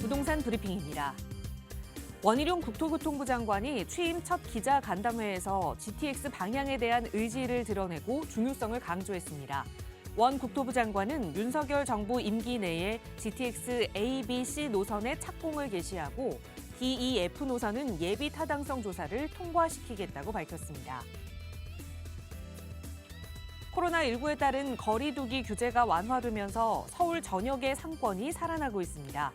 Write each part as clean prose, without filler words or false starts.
부동산 브리핑입니다. 원희룡 국토교통부 장관이 취임 첫 기자 간담회에서 GTX 방향에 대한 의지를 드러내고 중요성을 강조했습니다. 원 국토부 장관은 윤석열 정부 임기 내에 GTX A, B, C 노선의 착공을 개시하고 D, E, F 노선은 예비 타당성 조사를 통과시키겠다고 밝혔습니다. 코로나19에 따른 거리 두기 규제가 완화되면서 서울 전역의 상권이 살아나고 있습니다.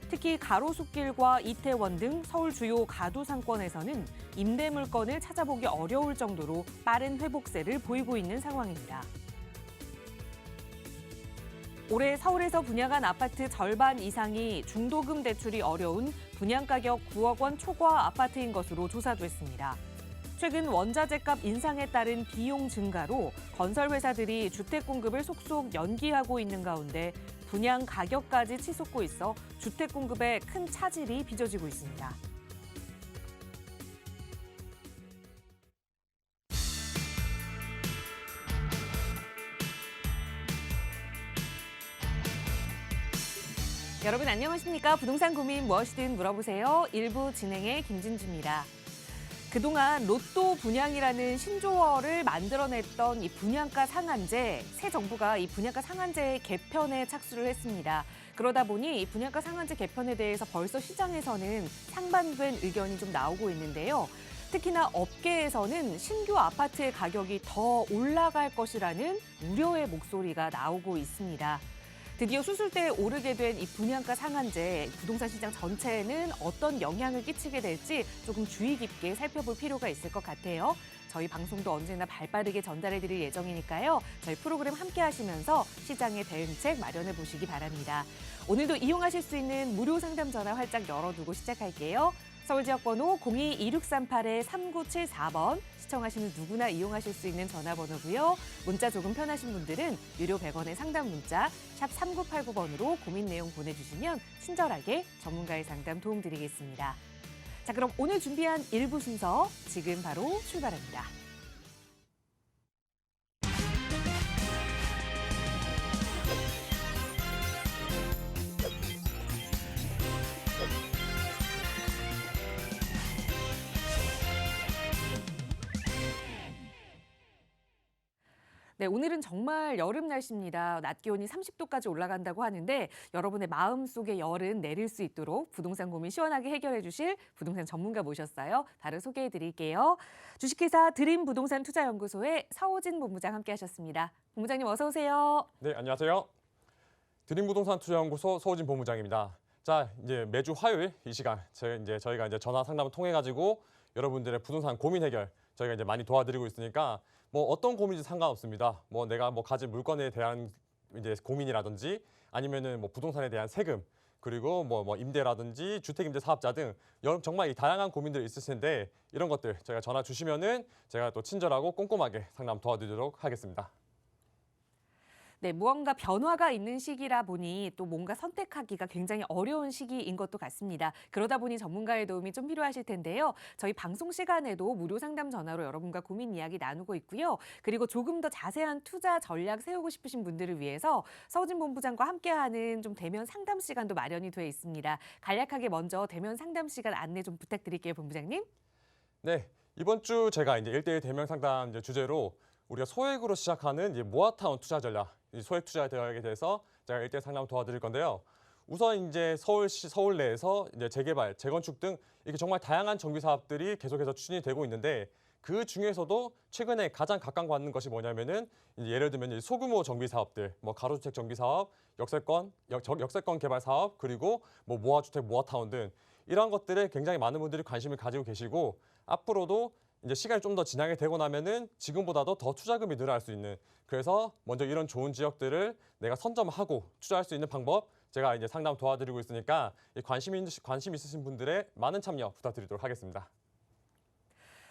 특히 가로수길과 이태원 등 서울 주요 가두 상권에서는 임대 물건을 찾아보기 어려울 정도로 빠른 회복세를 보이고 있는 상황입니다. 올해 서울에서 분양한 아파트 절반 이상이 중도금 대출이 어려운 분양가격 9억 원 초과 아파트인 것으로 조사됐습니다. 최근 원자재값 인상에 따른 비용 증가로 건설회사들이 주택 공급을 속속 연기하고 있는 가운데 분양 가격까지 치솟고 있어 주택 공급에 큰 차질이 빚어지고 있습니다. 여러분 안녕하십니까? 부동산 고민 무엇이든 물어보세요. 1부 진행의 김진주입니다. 그동안 로또 분양이라는 신조어를 만들어냈던 이 분양가 상한제, 새 정부가 이 분양가 상한제 개편에 착수를 했습니다. 그러다 보니 이 분양가 상한제 개편에 대해서 벌써 시장에서는 상반된 의견이 좀 나오고 있는데요. 특히나 업계에서는 신규 아파트의 가격이 더 올라갈 것이라는 우려의 목소리가 나오고 있습니다. 드디어 수술대에 오르게 된 이 분양가 상한제, 부동산 시장 전체에는 어떤 영향을 끼치게 될지 조금 주의 깊게 살펴볼 필요가 있을 것 같아요. 저희 방송도 언제나 발빠르게 전달해드릴 예정이니까요. 저희 프로그램 함께 하시면서 시장의 대응책 마련해 보시기 바랍니다. 오늘도 이용하실 수 있는 무료 상담 전화 활짝 열어두고 시작할게요. 서울지역번호 02-2638-3974번, 시청하시는 누구나 이용하실 수 있는 전화번호고요. 문자 조금 편하신 분들은 유료 100원의 상담 문자 샵 3989번으로 고민 내용 보내주시면 친절하게 전문가의 상담 도움드리겠습니다. 자, 그럼 오늘 준비한 1부 순서 지금 바로 출발합니다. 네, 오늘은 정말 여름 날씨입니다. 낮 기온이 30도까지 올라간다고 하는데 여러분의 마음속의 열은 내릴 수 있도록 부동산 고민 시원하게 해결해 주실 부동산 전문가 모셨어요. 바로 소개해 드릴게요. 주식회사 드림부동산투자연구소의 서호진 본부장 함께 하셨습니다. 본부장님 어서 오세요. 네, 안녕하세요. 드림부동산투자연구소 서호진 본부장입니다. 자, 이제 매주 화요일 이 시간 저희가 전화 상담을 통해 가지고 여러분들의 부동산 고민 해결 저희가 이제 많이 도와드리고 있으니까 뭐 어떤 고민인지 상관없습니다. 뭐 내가 뭐 가진 물건에 대한 이제 고민이라든지 아니면은 뭐 부동산에 대한 세금 그리고 뭐 임대라든지 주택임대 사업자 등 정말 이 다양한 고민들이 있으실 텐데 이런 것들 저희가 전화 주시면은 제가 또 친절하고 꼼꼼하게 상담 도와드리도록 하겠습니다. 네, 무언가 변화가 있는 시기라 보니 또 뭔가 선택하기가 굉장히 어려운 시기인 것도 같습니다. 그러다 보니 전문가의 도움이 좀 필요하실 텐데요. 저희 방송 시간에도 무료 상담 전화로 여러분과 고민 이야기 나누고 있고요. 그리고 조금 더 자세한 투자 전략 세우고 싶으신 분들을 위해서 서호진 본부장과 함께하는 좀 대면 상담 시간도 마련이 되어 있습니다. 간략하게 먼저 대면 상담 시간 안내 좀 부탁드릴게요, 본부장님. 네, 이번 주 제가 이제 1대1 대면 상담 주제로 우리가 소액으로 시작하는 이제 모아타운 투자 전략, 이 소액 투자 전략에 대해서 제가 1대1 상담 도와드릴 건데요. 우선 이제 서울 내에서 이제 재개발, 재건축 등 이렇게 정말 다양한 정비 사업들이 계속해서 추진이 되고 있는데 그 중에서도 최근에 가장 각광받는 것이 뭐냐면은 이제 예를 들면 이제 소규모 정비 사업들, 뭐 가로주택 정비 사업, 역세권 개발 사업, 그리고 뭐 모아주택, 모아타운 등 이런 것들에 굉장히 많은 분들이 관심을 가지고 계시고 앞으로도 이제 시간이 좀 더 지나게 되고 나면은 지금보다도 더 투자금이 늘어날 수 있는 그래서 먼저 이런 좋은 지역들을 내가 선점하고 투자할 수 있는 방법 제가 이제 상담 도와드리고 있으니까 관심 있으신 분들의 많은 참여 부탁드리도록 하겠습니다.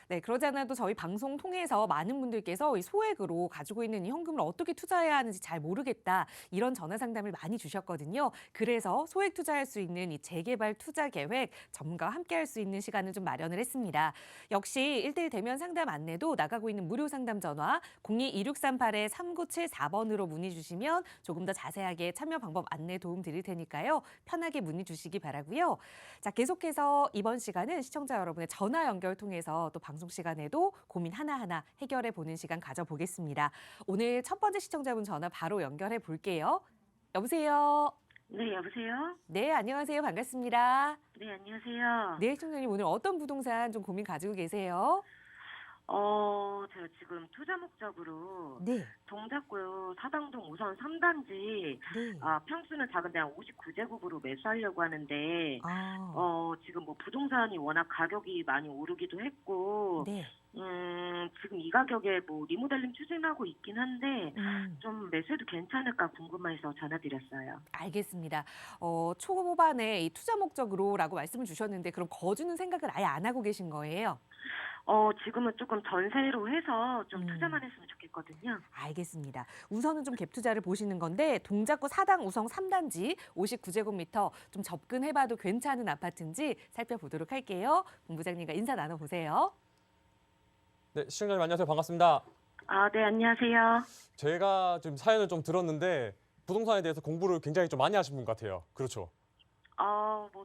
네, 그러지 않아도 저희 방송 통해서 많은 분들께서 이 소액으로 가지고 있는 이 현금을 어떻게 투자해야 하는지 잘 모르겠다 이런 전화 상담을 많이 주셨거든요. 그래서 소액 투자할 수 있는 이 재개발 투자 계획 전문가와 함께할 수 있는 시간을 좀 마련을 했습니다. 역시 1:1 대면 상담 안내도 나가고 있는 무료 상담 전화 02-2638-3974번으로 문의 주시면 조금 더 자세하게 참여 방법 안내 도움 드릴 테니까요. 편하게 문의 주시기 바라고요. 자, 계속해서 이번 시간은 시청자 여러분의 전화 연결 통해서 또 방송 시간에도 고민 하나하나 해결해 보는 시간 가져보겠습니다. 오늘 첫 번째 시청자분 전화 바로 연결해 볼게요. 여보세요? 네, 여보세요? 네, 안녕하세요. 반갑습니다. 네, 안녕하세요. 네, 시청자님 오늘 어떤 부동산 좀 고민 가지고 계세요? 제가 지금 투자 목적으로 네, 동작구 사당동 우선 3단지, 네. 평수는 작은데 한 59제곱으로 매수하려고 하는데, 아, 지금 뭐 부동산이 워낙 가격이 많이 오르기도 했고, 네. 지금 이 가격에 뭐 리모델링 추진하고 있긴 한데, 음. 좀 매수해도 괜찮을까 궁금해서 전화드렸어요. 알겠습니다. 초반에 이 투자 목적으로라고 말씀을 주셨는데 그럼 거주는 생각을 아예 안 하고 계신 거예요? 지금은 조금 전세로 해서 좀 음. 투자만 했으면 좋겠거든요. 알겠습니다. 우선은 좀 갭 투자를 보시는 건데 동작구 사당 우성 3단지 59제곱미터 좀 접근해봐도 괜찮은 아파트인지 살펴보도록 할게요. 본부장님과 인사 나눠보세요. 네, 시청자님 안녕하세요. 반갑습니다. 네, 안녕하세요. 제가 지금 사연을 좀 들었는데 부동산에 대해서 공부를 굉장히 좀 많이 하신 분 같아요. 그렇죠? 뭐,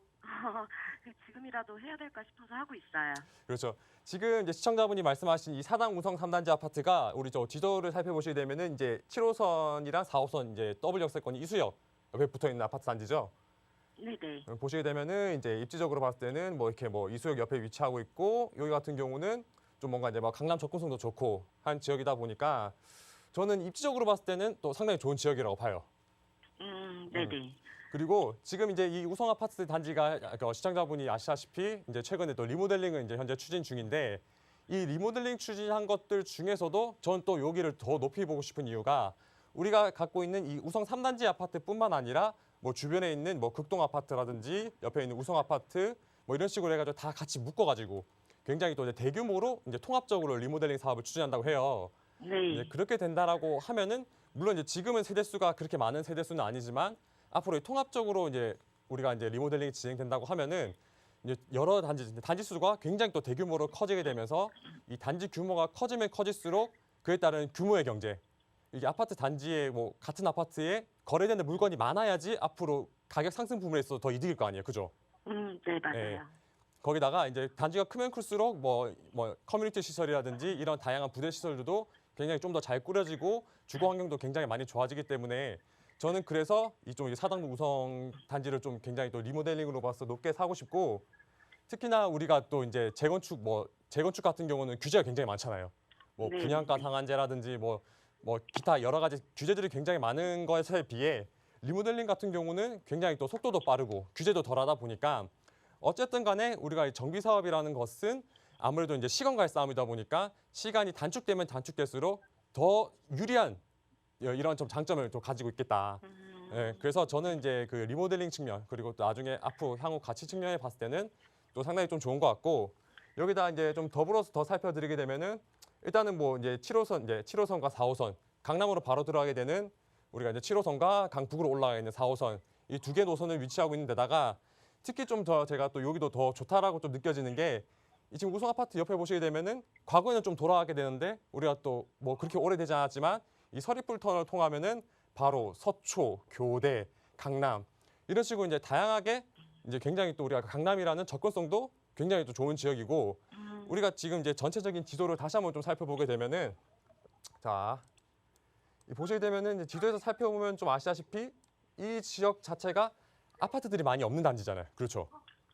지금이라도 해야 될까 싶어서 하고 있어요. 그렇죠. 지금 이제 시청자분이 말씀하신 이 사당 우성 3단지 아파트가 우리 저 지도를 살펴보시게 되면은 이제 7호선이랑 4호선 이제 더블 역세권이 이수역 옆에 붙어 있는 아파트 단지죠. 네네. 보시게 되면은 이제 입지적으로 봤을 때는 뭐 이렇게 뭐 이수역 옆에 위치하고 있고 여기 같은 경우는 좀 뭔가 이제 막 강남 접근성도 좋고 한 지역이다 보니까 저는 입지적으로 봤을 때는 또 상당히 좋은 지역이라고 봐요. 네네. 그리고 지금 이제 이 우성 아파트 단지가 시청자분이 아시다시피 이제 최근에 또 리모델링을 이제 현재 추진 중인데 이 리모델링 추진한 것들 중에서도 전 또 여기를 더 높이 보고 싶은 이유가 우리가 갖고 있는 이 우성 3단지 아파트뿐만 아니라 뭐 주변에 있는 뭐 극동 아파트라든지 옆에 있는 우성 아파트 뭐 이런 식으로 해가지고 다 같이 묶어가지고 굉장히 또 이제 대규모로 이제 통합적으로 리모델링 사업을 추진한다고 해요. 네. 이제 그렇게 된다라고 하면은 물론 이제 지금은 세대수가 그렇게 많은 세대수는 아니지만 앞으로 통합적으로 이제 우리가 이제 리모델링이 진행된다고 하면은 이제 여러 단지 수가 굉장히 또 대규모로 커지게 되면서 이 단지 규모가 커지면 커질수록 그에 따른 규모의 경제 이게 아파트 단지에 뭐 같은 아파트에 거래되는 물건이 많아야지 앞으로 가격 상승 부분에 있어서 더 이득일 거 아니에요, 그죠? 네, 맞아요. 거기다가 이제 단지가 크면 클수록 뭐 커뮤니티 시설이라든지 이런 다양한 부대 시설들도 굉장히 좀 더 잘 꾸려지고 주거 환경도 굉장히 많이 좋아지기 때문에 저는 그래서 이쪽 사당동 우성 단지를 좀 굉장히 또 리모델링으로 봐서 높게 사고 싶고 특히나 우리가 또 이제 재건축 같은 경우는 규제가 굉장히 많잖아요. 뭐 네. 분양가 상한제라든지 뭐 기타 여러 가지 규제들이 굉장히 많은 것에 비해 리모델링 같은 경우는 굉장히 또 속도도 빠르고 규제도 덜하다 보니까 어쨌든 간에 우리가 이 정비 사업이라는 것은 아무래도 이제 시간과의 싸움이다 보니까 시간이 단축되면 단축될수록 더 유리한 이런 좀 장점을 또 가지고 있겠다. 그래서 저는 이제 그 리모델링 측면 그리고 또 나중에 앞으로 향후 가치 측면에 봤을 때는 또 상당히 좀 좋은 것 같고 여기다 이제 좀 더불어서 더 살펴드리게 되면은 일단은 뭐 이제 7호선과 4호선 강남으로 바로 들어가게 되는 우리가 이제 7호선과 강북으로 올라가 있는 4호선 이 두 개 노선을 위치하고 있는 데다가 특히 좀 더 제가 또 여기도 더 좋다라고 좀 느껴지는 게 이 지금 우성 아파트 옆에 보시게 되면은 과거에는 좀 돌아가게 되는데 우리가 또 뭐 그렇게 오래되지 않았지만 이 서리풀 터널을 통하면은 바로 서초, 교대, 강남 이런 식으로 이제 다양하게 이제 굉장히 또 우리가 강남이라는 접근성도 굉장히 또 좋은 지역이고 우리가 지금 이제 전체적인 지도를 다시 한번 좀 살펴보게 되면은 자 보시게 되면은 이제 지도에서 살펴보면 좀 아시다시피 이 지역 자체가 아파트들이 많이 없는 단지잖아요. 그렇죠?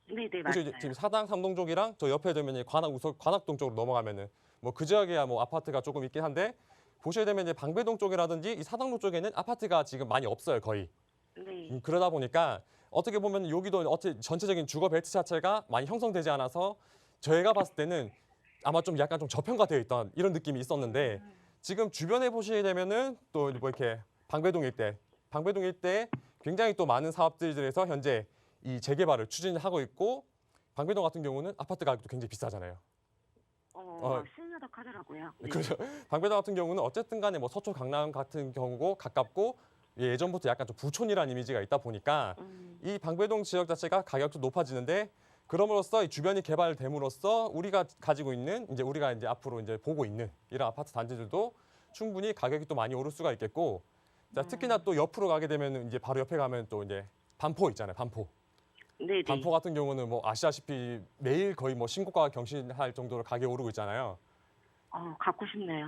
네네, 그렇죠. 맞아요. 지금 사당 삼동 쪽이랑 저 옆에 되면 이제 관악동 쪽으로 넘어가면은 뭐 그 지역에야 뭐 아파트가 조금 있긴 한데 보시게 되면 이제 방배동 쪽이라든지 이 사당동 쪽에는 아파트가 지금 많이 없어요, 거의. 네. 그러다 보니까 어떻게 보면 여기도 전체적인 주거 벨트 자체가 많이 형성되지 않아서 저희가 봤을 때는 아마 좀 약간 좀 저평가되어 있던 이런 느낌이 있었는데 지금 주변에 보시게 되면은 또 뭐 이렇게 방배동 일대에 굉장히 또 많은 사업들에서 현재 이 재개발을 추진하고 있고 방배동 같은 경우는 아파트 가격도 굉장히 비싸잖아요. 막 신나덕하더라고요. 네. 그렇죠. 방배동 같은 경우는 어쨌든 간에 뭐 서초 강남 같은 경우고 가깝고 예전부터 약간 좀 부촌이라는 이미지가 있다 보니까 이 방배동 지역 자체가 가격도 높아지는데 그럼으로써 이 주변이 개발됨으로써 우리가 가지고 있는 우리가 앞으로 보고 있는 이런 아파트 단지들도 충분히 가격이 또 많이 오를 수가 있겠고 자, 특히나 또 옆으로 가게 되면 바로 옆에 가면 또 반포 있잖아요. 반포. 네네. 반포 같은 경우는 뭐 아시다시피 매일 거의 뭐 신고가 경신할 정도로 가격이 오르고 있잖아요. 갖고 싶네요.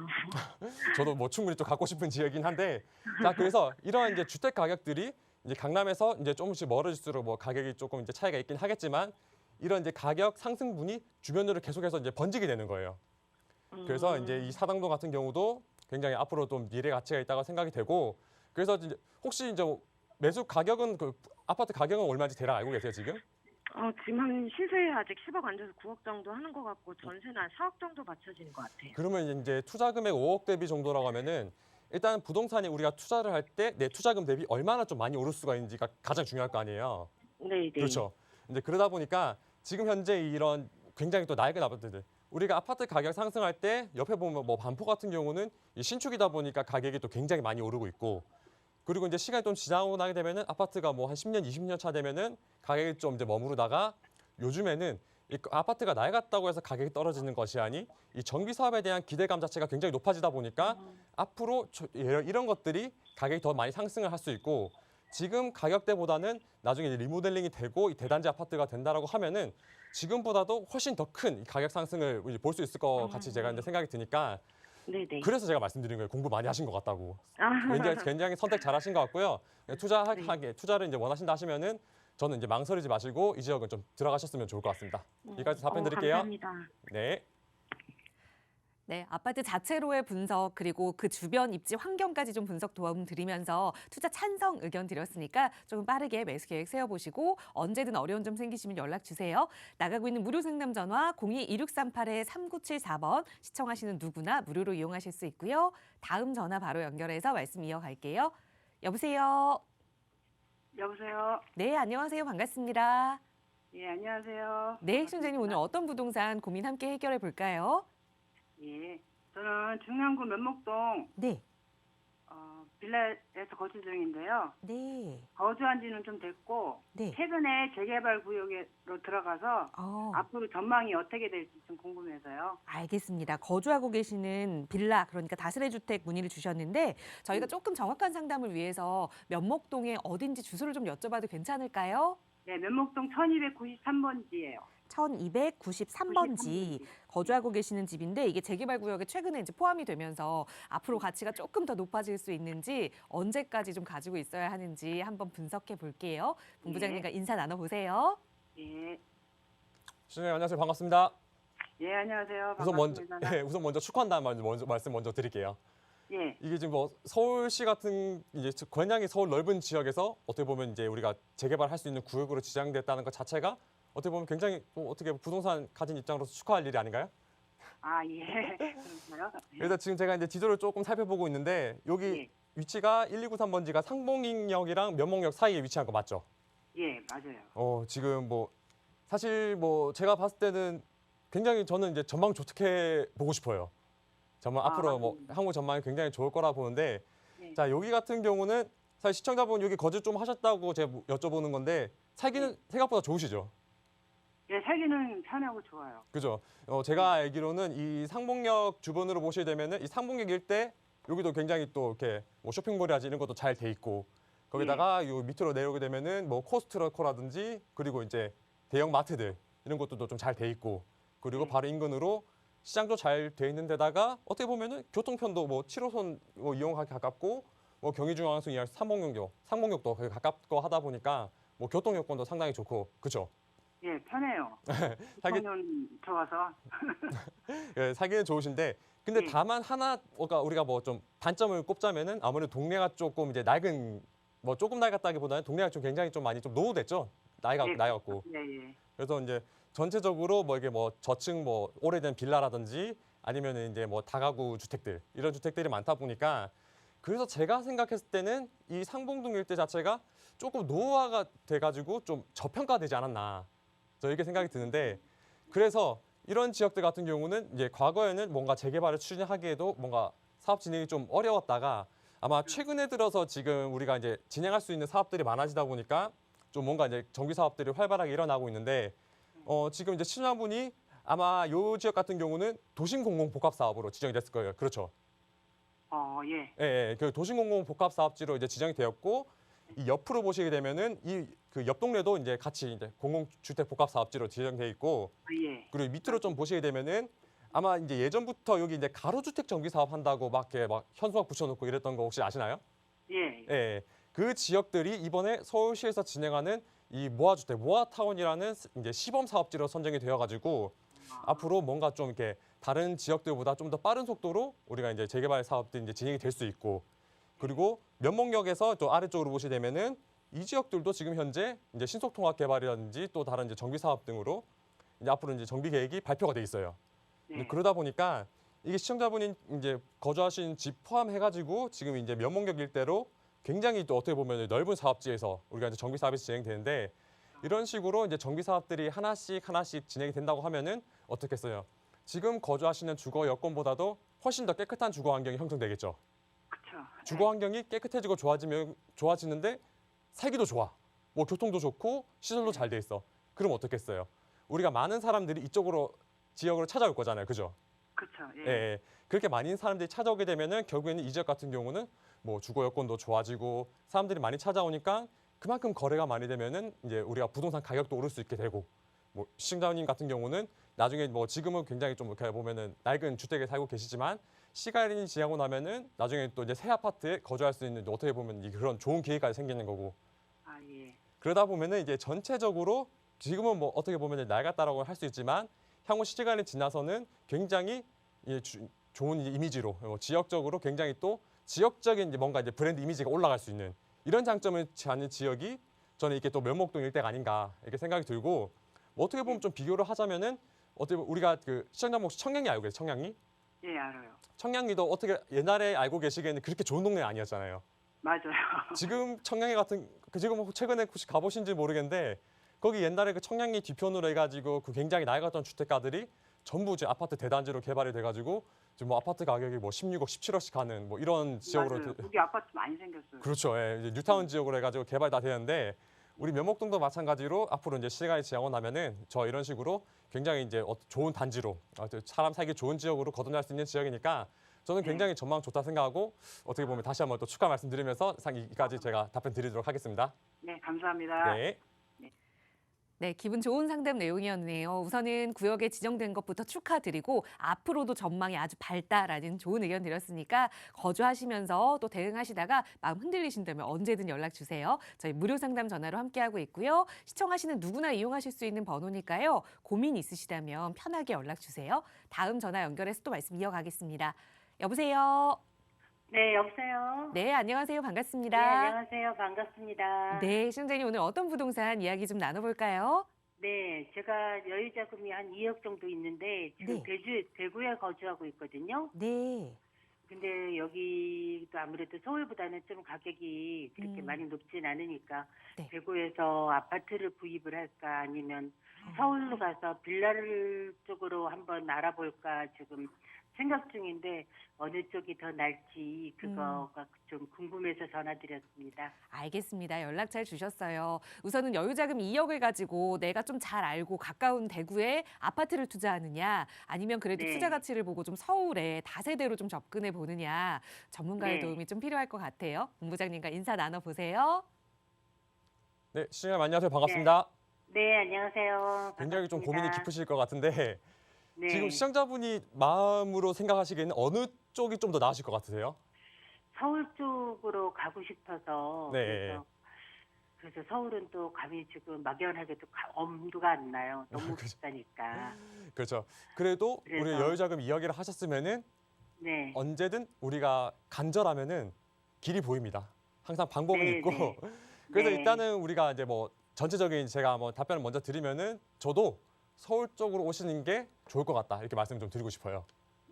저도 뭐 충분히 또 갖고 싶은 지역이긴 한데 자 그래서 이런 주택 가격들이 강남에서 조금씩 멀어질수록 뭐 가격이 조금 차이가 있긴 하겠지만 이런 가격 상승분이 주변으로 계속해서 번지게 되는 거예요. 그래서 이 사당동 같은 경우도 굉장히 앞으로 좀 미래 가치가 있다고 생각이 되고 그래서 혹시 매수 가격은 그 아파트 가격은 얼마인지 대략 알고 계세요 지금? 지금 한 시세에 아직 10억 안 돼서 9억 정도 하는 것 같고 전세는 한 4억 정도 맞춰지는 것 같아요. 그러면 투자 금액 5억 대비 정도라고 하면은 일단 부동산에 우리가 투자를 할 때 내 투자금 대비 얼마나 좀 많이 오를 수가 있는지가 가장 중요할 거 아니에요. 네네. 그렇죠. 그러다 보니까 지금 현재 이런 굉장히 또 낡은 아파트들 우리가 아파트 가격 상승할 때 옆에 보면 뭐 반포 같은 경우는 이 신축이다 보니까 가격이 또 굉장히 많이 오르고 있고 그리고 시간이 좀 지나고 나게 되면은 아파트가 뭐 한 10년, 20년 차 되면은 가격이 좀 머무르다가 요즘에는 이 아파트가 낡았다고 해서 가격이 떨어지는 것이 아니 이 정비 사업에 대한 기대감 자체가 굉장히 높아지다 보니까 앞으로 이런 것들이 가격이 더 많이 상승을 할 수 있고 지금 가격대보다는 나중에 리모델링이 되고 이 대단지 아파트가 된다라고 하면은 지금보다도 훨씬 더 큰 가격 상승을 볼 수 있을 것 같이 제가 생각이 드니까 네네. 그래서 제가 말씀드린 거예요. 공부 많이 하신 것 같다고. 아. 굉장히 선택 잘하신 것 같고요. 투자를 원하신다 하시면은 저는 망설이지 마시고 이 지역은 좀 들어가셨으면 좋을 것 같습니다. 여기까지 답변 드릴게요. 감사합니다. 네. 네, 아파트 자체로의 분석 그리고 그 주변 입지 환경까지 좀 분석 도움 드리면서 투자 찬성 의견 드렸으니까 조금 빠르게 매수 계획 세워보시고 언제든 어려운 점 생기시면 연락 주세요. 나가고 있는 무료 상담 전화 02-2638-3974번 시청하시는 누구나 무료로 이용하실 수 있고요. 다음 전화 바로 연결해서 말씀 이어갈게요. 여보세요. 여보세요. 네, 안녕하세요. 반갑습니다. 예, 안녕하세요. 네, 시청자님 오늘 어떤 부동산 고민 함께 해결해 볼까요? 예, 저는 중랑구 면목동 네. 빌라에서 거주 중인데요. 네. 거주한 지는 좀 됐고 네. 최근에 재개발 구역으로 들어가서 앞으로 전망이 어떻게 될지 좀 궁금해서요. 알겠습니다. 거주하고 계시는 빌라, 그러니까 다세대 주택 문의를 주셨는데 저희가 조금 정확한 상담을 위해서 면목동에 어딘지 주소를 좀 여쭤봐도 괜찮을까요? 네, 면목동 1293번지예요. 1293번지 거주하고 계시는 집인데 이게 재개발 구역에 최근에 포함이 되면서 앞으로 가치가 조금 더 높아질 수 있는지 언제까지 좀 가지고 있어야 하는지 한번 분석해 볼게요. 본부장님과 인사 나눠보세요. 예. 시청자 안녕하세요. 반갑습니다. 예, 안녕하세요. 우선 반갑습니다. 우선 먼저 축하한다는 말씀 먼저 드릴게요. 예. 이게 지금 뭐 서울시 같은 굉장히 서울 넓은 지역에서 어떻게 보면 우리가 재개발할 수 있는 구역으로 지정됐다는 것 자체가 어떻게 보면 굉장히 어떻게 부동산 가진 입장으로서 축하할 일이 아닌가요? 아, 예. 그런가요? 그래서 지금 제가 지도를 조금 살펴보고 있는데 여기 예. 위치가 1293번지가 상봉역이랑 면목역 사이에 위치한 거 맞죠? 예, 맞아요. 지금 뭐 사실 뭐 제가 봤을 때는 굉장히 저는 전망 좋게 보고 싶어요. 정말 앞으로 뭐 향후 전망이 굉장히 좋을 거라 보는데 네. 자 여기 같은 경우는 사실 시청자분 여기 거주 좀 하셨다고 제가 여쭤보는 건데 살기는 생각보다 좋으시죠? 예, 살기는 편하고 좋아요. 그죠? 제가 알기로는 이 상봉역 주변으로 보시게 되면은 이 상봉역 일대 여기도 굉장히 또 이렇게 뭐 쇼핑몰이라든지 이런 것도 잘 돼 있고 거기다가 요 밑으로 내려오게 되면은 뭐 코스트코라든지 그리고 대형 마트들 이런 것들도 좀 잘 돼 있고 그리고 바로 인근으로 시장도 잘 돼 있는 데다가 어떻게 보면은 교통편도 뭐 7호선 이용하기 가깝고 뭐 경의중앙선 이할 상봉역도 거기 가깝고 하다 보니까 뭐 교통 여건도 상당히 좋고 그렇죠? 예, 편해요. 교통은 좋아서. 예, 살기는 좋으신데 근데 예. 다만 하나 우리가 뭐 좀 단점을 꼽자면은 아무래도 동네가 조금 낡은 뭐 조금 낡았다기보다는 동네가 좀 굉장히 좀 많이 좀 노후됐죠. 나이갖고. 예, 예. 그래서 전체적으로 뭐 이게 뭐 저층 뭐 오래된 빌라라든지 아니면은 뭐 다가구 주택들 이런 주택들이 많다 보니까 그래서 제가 생각했을 때는 이 상봉동 일대 자체가 조금 노후화가 돼가지고 좀 저평가되지 않았나 저 이렇게 생각이 드는데 그래서 이런 지역들 같은 경우는 이제 과거에는 뭔가 재개발을 추진하기에도 뭔가 사업 진행이 좀 어려웠다가 아마 최근에 들어서 지금 우리가 이제 진행할 수 있는 사업들이 많아지다 보니까 좀 뭔가 이제 정비 사업들이 활발하게 일어나고 있는데 지금 이제 시청자분이 아마 요 지역 같은 경우는 도심공공 복합 사업으로 지정이 됐을 거예요. 그렇죠? 예. 예, 그 도심공공 복합 사업지로 이제 지정이 되었고 이 옆으로 보시게 되면은 이 그 옆 동네도 이제 같이 이제 공공주택 복합 사업지로 지정돼 있고 예. 그리고 밑으로 좀 보시게 되면은 아마 이제 예전부터 여기 이제 가로주택 정비 사업 한다고 막 이렇게 막 현수막 붙여놓고 이랬던 거 혹시 아시나요? 예. 예, 그 지역들이 이번에 서울시에서 진행하는 이 모아주택, 모아타운이라는 이제 시범 사업지로 선정이 되어가지고 앞으로 뭔가 좀 이렇게 다른 지역들보다 좀 더 빠른 속도로 우리가 이제 재개발 사업들이 이제 진행이 될 수 있고 그리고 면목역에서 또 아래쪽으로 보시게 되면은 이 지역들도 지금 현재 이제 신속통합 개발이라든지 또 다른 이제 정비 사업 등으로 이제 앞으로 이제 정비 계획이 발표가 돼 있어요. 네. 그러다 보니까 이게 시청자분이 이제 거주하신 집 포함해가지고 지금 이제 면목역 일대로 굉장히 또 어떻게 보면 넓은 사업지에서 우리가 이제 정비 사업이 진행되는데 이런 식으로 이제 정비 사업들이 하나씩 진행이 된다고 하면은 어떻겠어요? 지금 거주하시는 주거 여건보다도 훨씬 더 깨끗한 주거 환경이 형성되겠죠. 그렇죠. 주거 환경이 깨끗해지고 좋아지는데 살기도 좋아. 뭐 교통도 좋고 시설도 잘 돼 있어. 그럼 어떻겠어요? 우리가 많은 사람들이 이쪽으로 지역으로 찾아올 거잖아요. 그죠? 그렇죠. 예. 예. 그렇게 많은 사람들이 찾아오게 되면은 결국에는 이 지역 같은 경우는 뭐 주거 여건도 좋아지고 사람들이 많이 찾아오니까 그만큼 거래가 많이 되면은 이제 우리가 부동산 가격도 오를 수 있게 되고 뭐 시청자님 같은 경우는 나중에 뭐 지금은 굉장히 좀 이렇게 보면은 낡은 주택에 살고 계시지만 시간이 지나고 나면은 나중에 또 이제 새 아파트에 거주할 수 있는 어떻게 보면 그런 좋은 기회까지 생기는 거고 예. 그러다 보면은 이제 전체적으로 지금은 뭐 어떻게 보면 낡았다라고 할 수 있지만 향후 시간이 지나서는 굉장히 좋은 이미지로 지역적으로 굉장히 또 지역적인 이제 뭔가 이제 브랜드 이미지가 올라갈 수 있는 이런 장점을 가진 지역이 저는 이게 또 면목동 일대가 아닌가 이렇게 생각이 들고 뭐 어떻게 보면 좀 비교를 하자면은 어떻게 보면 우리가 그 시청자 혹시 청량리 알고 계세요? 청량리? 예, 알아요. 청량리도 어떻게 옛날에 알고 계시기에는 그렇게 좋은 동네 아니었잖아요. 맞아요. 지금 청량리 같은 지금 최근에 혹시 가보신지 모르겠는데 거기 옛날에 그 청량리 뒤편으로 해가지고 그 굉장히 낡았던 주택가들이 전부 이제 아파트 대단지로 개발이 돼가지고 지금 뭐 아파트 가격이 뭐 16억, 17억씩 하는 뭐 이런 지역으로 맞아요. 거기 아파트 많이 생겼어요. 그렇죠. 예, 이제 뉴타운 지역으로 해가지고 개발 다 되는데 우리 면목동도 마찬가지로 앞으로 이제 시간이 지나고 나면은 저 이런 식으로 굉장히 이제 좋은 단지로 사람 살기 좋은 지역으로 거듭날 수 있는 지역이니까 저는 굉장히 전망 좋다 생각하고 어떻게 보면 다시 한번 또 축하 말씀드리면서 이까지 제가 답변 드리도록 하겠습니다. 네, 감사합니다. 네. 네, 기분 좋은 상담 내용이었네요. 우선은 구역에 지정된 것부터 축하드리고 앞으로도 전망이 아주 밝다라는 좋은 의견 드렸으니까 거주하시면서 또 대응하시다가 마음 흔들리신다면 언제든 연락 주세요. 저희 무료 상담 전화로 함께하고 있고요. 시청하시는 누구나 이용하실 수 있는 번호니까요. 고민 있으시다면 편하게 연락 주세요. 다음 전화 연결해서 또 말씀 이어가겠습니다. 여보세요. 네, 여보세요? 네, 안녕하세요. 반갑습니다. 네, 안녕하세요. 반갑습니다. 네, 시청자님 오늘 어떤 부동산 이야기 좀 나눠볼까요? 네, 제가 여유자금이 한 2억 정도 있는데 지금 네. 대구에 거주하고 있거든요. 네. 근데 여기도 아무래도 서울보다는 좀 가격이 그렇게 많이 높진 않으니까 네. 대구에서 아파트를 구입을 할까 아니면 서울로 가서 빌라를 쪽으로 한번 알아볼까 지금 생각 중인데 어느 쪽이 더 나을지 그거가 좀 궁금해서 전화드렸습니다. 알겠습니다. 연락 잘 주셨어요. 우선은 여유자금 2억을 가지고 내가 좀 잘 알고 가까운 대구에 아파트를 투자하느냐 아니면 그래도 네. 투자 가치를 보고 좀 서울에 다세대로 좀 접근해 보느냐 전문가의 네. 도움이 좀 필요할 것 같아요. 본부장님과 인사 나눠보세요. 네, 시청자님 안녕하세요. 반갑습니다. 네, 안녕하세요. 굉장히 좀 반갑습니다. 고민이 깊으실 것 같은데 네. 지금 시청자분이 마음으로 생각하시기에는 어느 쪽이 좀 더 나으실 것 같으세요? 서울 쪽으로 가고 싶어서 네. 그래서 서울은 또 감이 지금 막연하게도 엄두가 안 나요. 너무 그죠. 비싸니까. 그렇죠. 그래도 우리 그래서- 여유자금 이야기를 하셨으면은 네. 언제든 우리가 간절하면은 길이 보입니다. 항상 방법은 네, 있고. 네. 그래서 네. 일단은 우리가 이제 뭐 전체적인 제가 뭐 답변을 먼저 드리면은 저도 서울 쪽으로 오시는 게 좋을 것 같다 이렇게 말씀 좀 드리고 싶어요.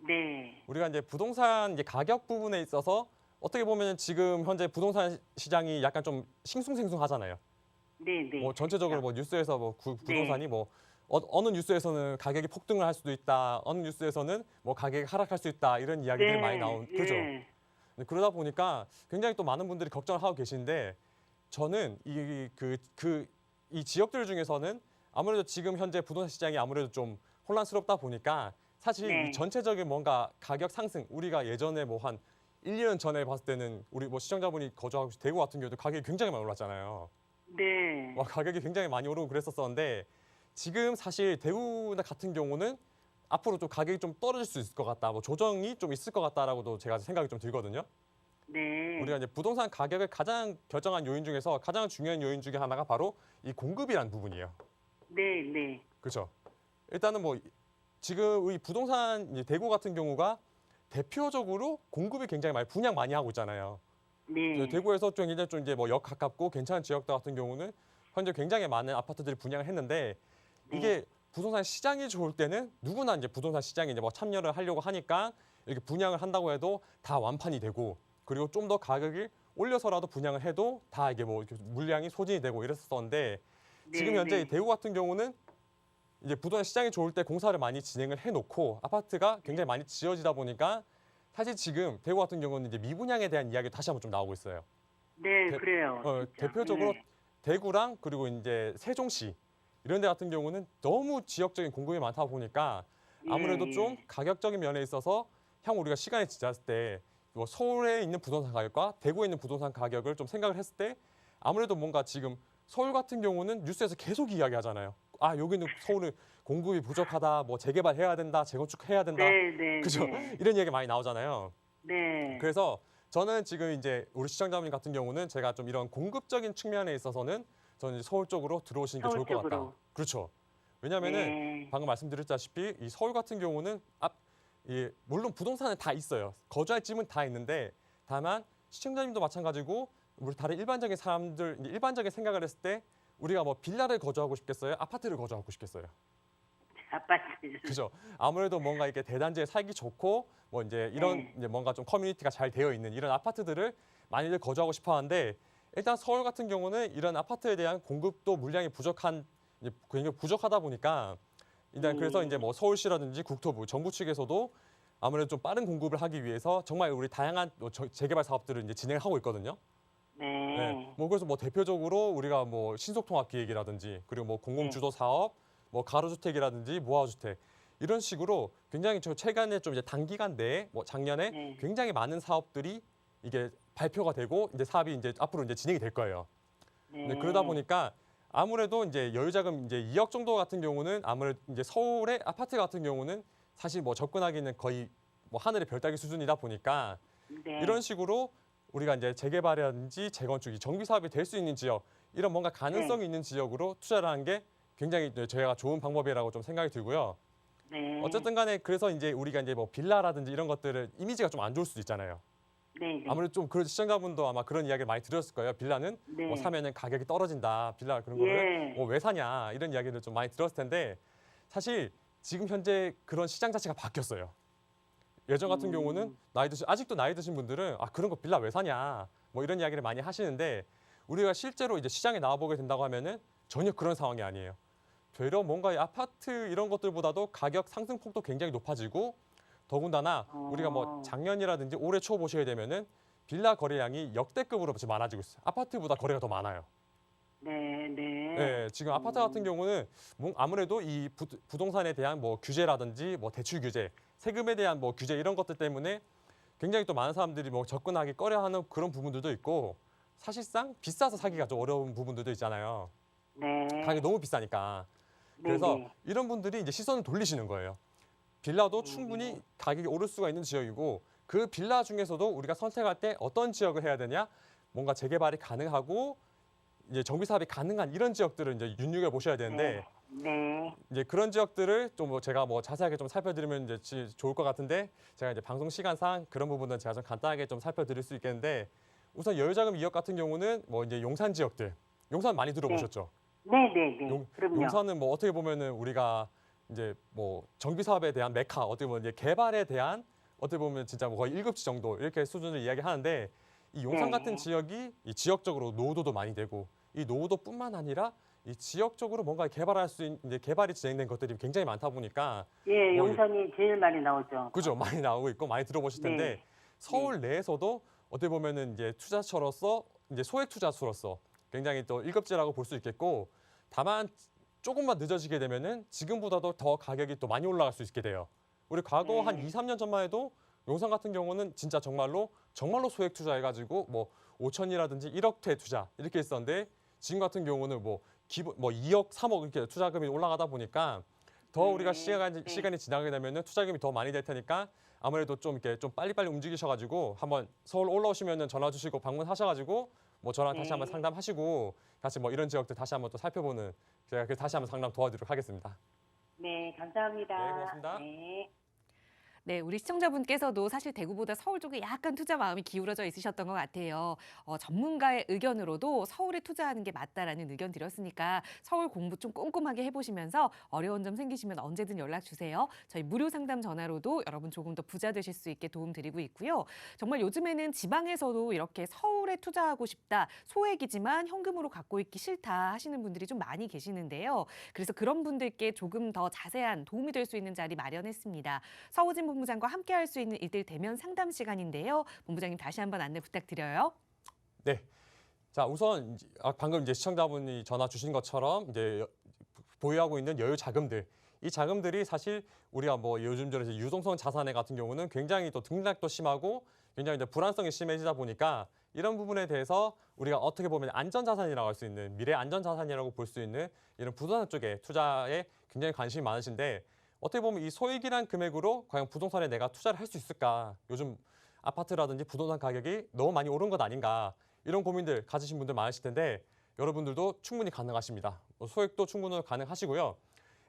네. 우리가 이제 부동산 이제 가격 부분에 있어서 어떻게 보면 지금 현재 부동산 시장이 약간 좀 싱숭생숭하잖아요. 네, 네. 뭐 전체적으로 뭐 뉴스에서 뭐 부동산이 뭐 어느 뉴스에서는 가격이 폭등을 할 수도 있다. 어느 뉴스에서는 뭐 가격이 하락할 수 있다. 이런 이야기들이 네. 많이 나온 그죠? 예. 네, 그러다 보니까 굉장히 또 많은 분들이 걱정을 하고 계신데 저는 이 지역들 중에서는 아무래도 지금 현재 부동산 시장이 아무래도 좀 혼란스럽다 보니까 사실 네. 이 전체적인 뭔가 가격 상승 우리가 예전에 뭐 한 1, 2년 전에 봤을 때는 우리 뭐 시청자분이 거주하고 계신 대구 같은 경우도 가격이 굉장히 많이 올랐잖아요. 네. 와, 가격이 굉장히 많이 오르고 그랬었는데 지금 사실 대구 같은 경우는 앞으로 좀 가격이 좀 떨어질 수 있을 것 같다. 뭐 조정이 좀 있을 것 같다라고도 제가 생각이 좀 들거든요. 네. 우리가 이제 부동산 가격을 가장 결정한 요인 중에서 가장 중요한 요인 중에 하나가 바로 이 공급이라는 부분이에요. 네. 네. 그렇죠. 일단은 뭐 지금 이 부동산 이제 대구 같은 경우가 대표적으로 공급이 굉장히 많이 분양 많이 하고 있잖아요. 네. 대구에서 좀 이제 뭐 역 가깝고 괜찮은 지역들 같은 경우는 현재 굉장히 많은 아파트들이 분양을 했는데 이게 부동산 시장이 좋을 때는 누구나 이제 부동산 시장에 이제 뭐 참여를 하려고 하니까 이렇게 분양을 한다고 해도 다 완판이 되고 그리고 좀 더 가격을 올려서라도 분양을 해도 다 이게 뭐 이렇게 물량이 소진이 되고 이랬었는데 지금 네, 현재 네. 이 대구 같은 경우는 이제 부동산 시장이 좋을 때 공사를 많이 진행을 해놓고 아파트가 굉장히 많이 지어지다 보니까 사실 지금 대구 같은 경우는 이제 미분양에 대한 이야기 다시 한번 좀 나오고 있어요. 네, 대- 그래요. 진짜. 대표적으로 네. 대구랑 그리고 이제 세종시 이런 데 같은 경우는 너무 지역적인 공급이 많다 보니까 아무래도 예, 좀 예. 가격적인 면에 있어서 향후 우리가 시간이 지났을 때 뭐 서울에 있는 부동산 가격과 대구에 있는 부동산 가격을 좀 생각을 했을 때 아무래도 뭔가 지금 서울 같은 경우는 뉴스에서 계속 이야기하잖아요. 아, 여기는 서울은 공급이 부족하다, 뭐 재개발해야 된다, 재건축해야 된다. 네, 네. 그죠? 네. 이런 이야기 많이 나오잖아요. 네. 그래서 저는 지금 이제 우리 시청자분 같은 경우는 제가 좀 이런 공급적인 측면에 있어서는 저는 이제 서울 쪽으로 들어오시는 게 서울 좋을 것 같다. 쪽으로. 그렇죠. 왜냐면은 네. 방금 말씀드렸다시피 이 서울 같은 경우는 물론 부동산은 다 있어요. 거주할 집은 다 있는데 다만 시청자님도 마찬가지고 우리 다른 일반적인 사람들 이제 일반적인 생각을 했을 때 우리가 뭐 빌라를 거주하고 싶겠어요? 아파트를 거주하고 싶겠어요? 아파트. 그죠. 아무래도 뭔가 이렇게 대단지에 살기 좋고 뭐 이제 이런 네. 이제 뭔가 좀 커뮤니티가 잘 되어 있는 이런 아파트들을 많이들 거주하고 싶어 하는데 일단 서울 같은 경우는 이런 아파트에 대한 공급도 물량이 굉장히 부족하다 보니까 일단 그래서 이제 뭐 서울시라든지 국토부, 정부 측에서도 아무래도 좀 빠른 공급을 하기 위해서 정말 우리 다양한 재개발 사업들을 이제 진행하고 있거든요. 네. 네. 뭐 그래서 뭐 대표적으로 우리가 뭐 신속통합 기획이라든지 그리고 뭐 공공주도 사업, 뭐 가로주택이라든지 무화주택 이런 식으로 굉장히 저 최근에 좀 이제 단기간 내에 뭐 작년에 네. 굉장히 많은 사업들이 이게 발표가 되고 이제 사업이 이제 앞으로 이제 진행이 될 거예요. 네. 네, 그러다 보니까 아무래도 이제 여유자금 이제 2억 정도 같은 경우는 아무래도 이제 서울의 아파트 같은 경우는 사실 뭐 접근하기는 거의 뭐 하늘의 별 따기 수준이다 보니까 네. 이런 식으로 우리가 이제 재개발이라든지 재건축이 정비 사업이 될 수 있는 지역 이런 뭔가 가능성이 있는 지역으로 투자를 하는 게 굉장히 저희가 좋은 방법이라고 좀 생각이 들고요. 네. 어쨌든 간에 그래서 이제 우리가 이제 뭐 빌라라든지 이런 것들을 이미지가 좀 안 좋을 수도 있잖아요. 네. 네. 아무래도 좀 그런 시청자분도 아마 그런 이야기를 많이 들었을 거예요. 빌라는 네. 뭐 사면은 가격이 떨어진다. 빌라 그런 거를 예. 뭐 왜 사냐 이런 이야기를 좀 많이 들었을 텐데 사실 지금 현재 그런 시장 자체가 바뀌었어요. 예전 같은 경우는 아직도 나이 드신 분들은 아 그런 거 빌라 왜 사냐 뭐 이런 이야기를 많이 하시는데 우리가 실제로 이제 시장에 나와보게 된다고 하면은 전혀 그런 상황이 아니에요. 되려 뭔가 이 아파트 이런 것들보다도 가격 상승폭도 굉장히 높아지고 더군다나 우리가 뭐 작년이라든지 올해 초 보시게 되면은 빌라 거래량이 역대급으로 지금 많아지고 있어요. 아파트보다 거래가 더 많아요. 네. 네. 네, 지금 아파트 같은 경우는 아무래도 이 부동산에 대한 뭐 규제라든지 뭐 대출 규제, 세금에 대한 뭐 규제 이런 것들 때문에 굉장히 또 많은 사람들이 뭐 접근하기 꺼려하는 그런 부분들도 있고 사실상 비싸서 사기가 좀 어려운 부분들도 있잖아요. 네. 가격이 너무 비싸니까. 네, 그래서 네. 이런 분들이 이제 시선을 돌리시는 거예요. 빌라도 충분히 가격이 오를 수가 있는 지역이고 그 빌라 중에서도 우리가 선택할 때 어떤 지역을 해야 되냐, 뭔가 재개발이 가능하고 이제 정비 사업이 가능한 이런 지역들을 이제 눈여겨 보셔야 되는데 네. 이제 그런 지역들을 좀 뭐 제가 뭐 자세하게 좀 살펴드리면 이제 좋을 것 같은데 제가 이제 방송 시간상 그런 부분은 제가 좀 간단하게 좀 살펴드릴 수 있겠는데 우선 여유자금 2억 같은 경우는 뭐 이제 용산 지역들, 용산 많이 들어보셨죠? 네, 네, 네. 그럼요. 용산은 뭐 어떻게 보면은 우리가 이제 뭐 정비 사업에 대한 메카, 어떻게 보면 이제 개발에 대한 어떻게 보면 진짜 뭐 거의 1급지 정도 이렇게 수준을 이야기하는데 이 용산 네. 같은 지역이 이 지역적으로 노후도도 많이 되고 이 노후도뿐만 아니라 이 지역적으로 뭔가 개발할 수 있는 이제 개발이 진행된 것들이 굉장히 많다 보니까 예, 뭐 용산이 제일 많이 나오죠. 그죠, 많이 나오고 있고 많이 들어보실 텐데 네. 서울 내에서도 어떻게 보면은 이제 투자처로서 이제 소액 투자수로서 굉장히 또 일급제라고 볼 수 있겠고, 다만 조금만 늦어지게 되면은 지금보다도 더 가격이 또 많이 올라갈 수 있게 돼요. 우리 과거 네. 한 2, 3년 전만 해도 용산 같은 경우는 진짜 정말로 소액 투자해가지고 뭐 5천이라든지 1억대 투자 이렇게 했었는데, 지금 같은 경우는 뭐 기본 뭐 2억, 3억 이렇게 투자금이 올라가다 보니까 더 네. 우리가 네. 시간이 지나게 되면은 투자금이 더 많이 될 테니까 아무래도 좀 이렇게 좀 빨리빨리 움직이셔가지고 한번 서울 올라오시면은 전화 주시고 방문하셔가지고 뭐 저랑 다시 네. 한번 상담하시고 다시 뭐 이런 지역들 다시 한번 또 살펴보는, 제가 다시 한번 상담 도와드리도록 하겠습니다. 네, 감사합니다. 네, 고맙습니다. 네. 네, 우리 시청자분께서도 사실 대구보다 서울 쪽에 약간 투자 마음이 기울어져 있으셨던 것 같아요. 전문가의 의견으로도 서울에 투자하는 게 맞다라는 의견 드렸으니까 서울 공부 좀 꼼꼼하게 해보시면서 어려운 점 생기시면 언제든 연락 주세요. 저희 무료 상담 전화로도 여러분 조금 더 부자 되실 수 있게 도움 드리고 있고요. 정말 요즘에는 지방에서도 이렇게 서울에 투자하고 싶다, 소액이지만 현금으로 갖고 있기 싫다 하시는 분들이 좀 많이 계시는데요. 그래서 그런 분들께 조금 더 자세한 도움이 될 수 있는 자리 마련했습니다. 서우진 본부장과 함께할 수 있는 1대1 대면 상담 시간인데요. 본부장님 다시 한번 안내 부탁드려요. 네. 자, 우선 방금 이제 시청자분이 전화 주신 것처럼 이제 보유하고 있는 여유 자금들, 이 자금들이 사실 우리가 뭐 요즘 들어 유동성 자산에 같은 경우는 굉장히 또 등락도 심하고 굉장히 이제 불안성이 심해지다 보니까 이런 부분에 대해서 우리가 어떻게 보면 안전자산이라고 할 수 있는, 미래 안전자산이라고 볼 수 있는 이런 부동산 쪽에 투자에 굉장히 관심이 많으신데, 어떻게 보면 이 소액이란 금액으로 과연 부동산에 내가 투자를 할 수 있을까? 요즘 아파트라든지 부동산 가격이 너무 많이 오른 것 아닌가? 이런 고민들 가지신 분들 많으실 텐데 여러분들도 충분히 가능하십니다. 소액도 충분히 가능하시고요.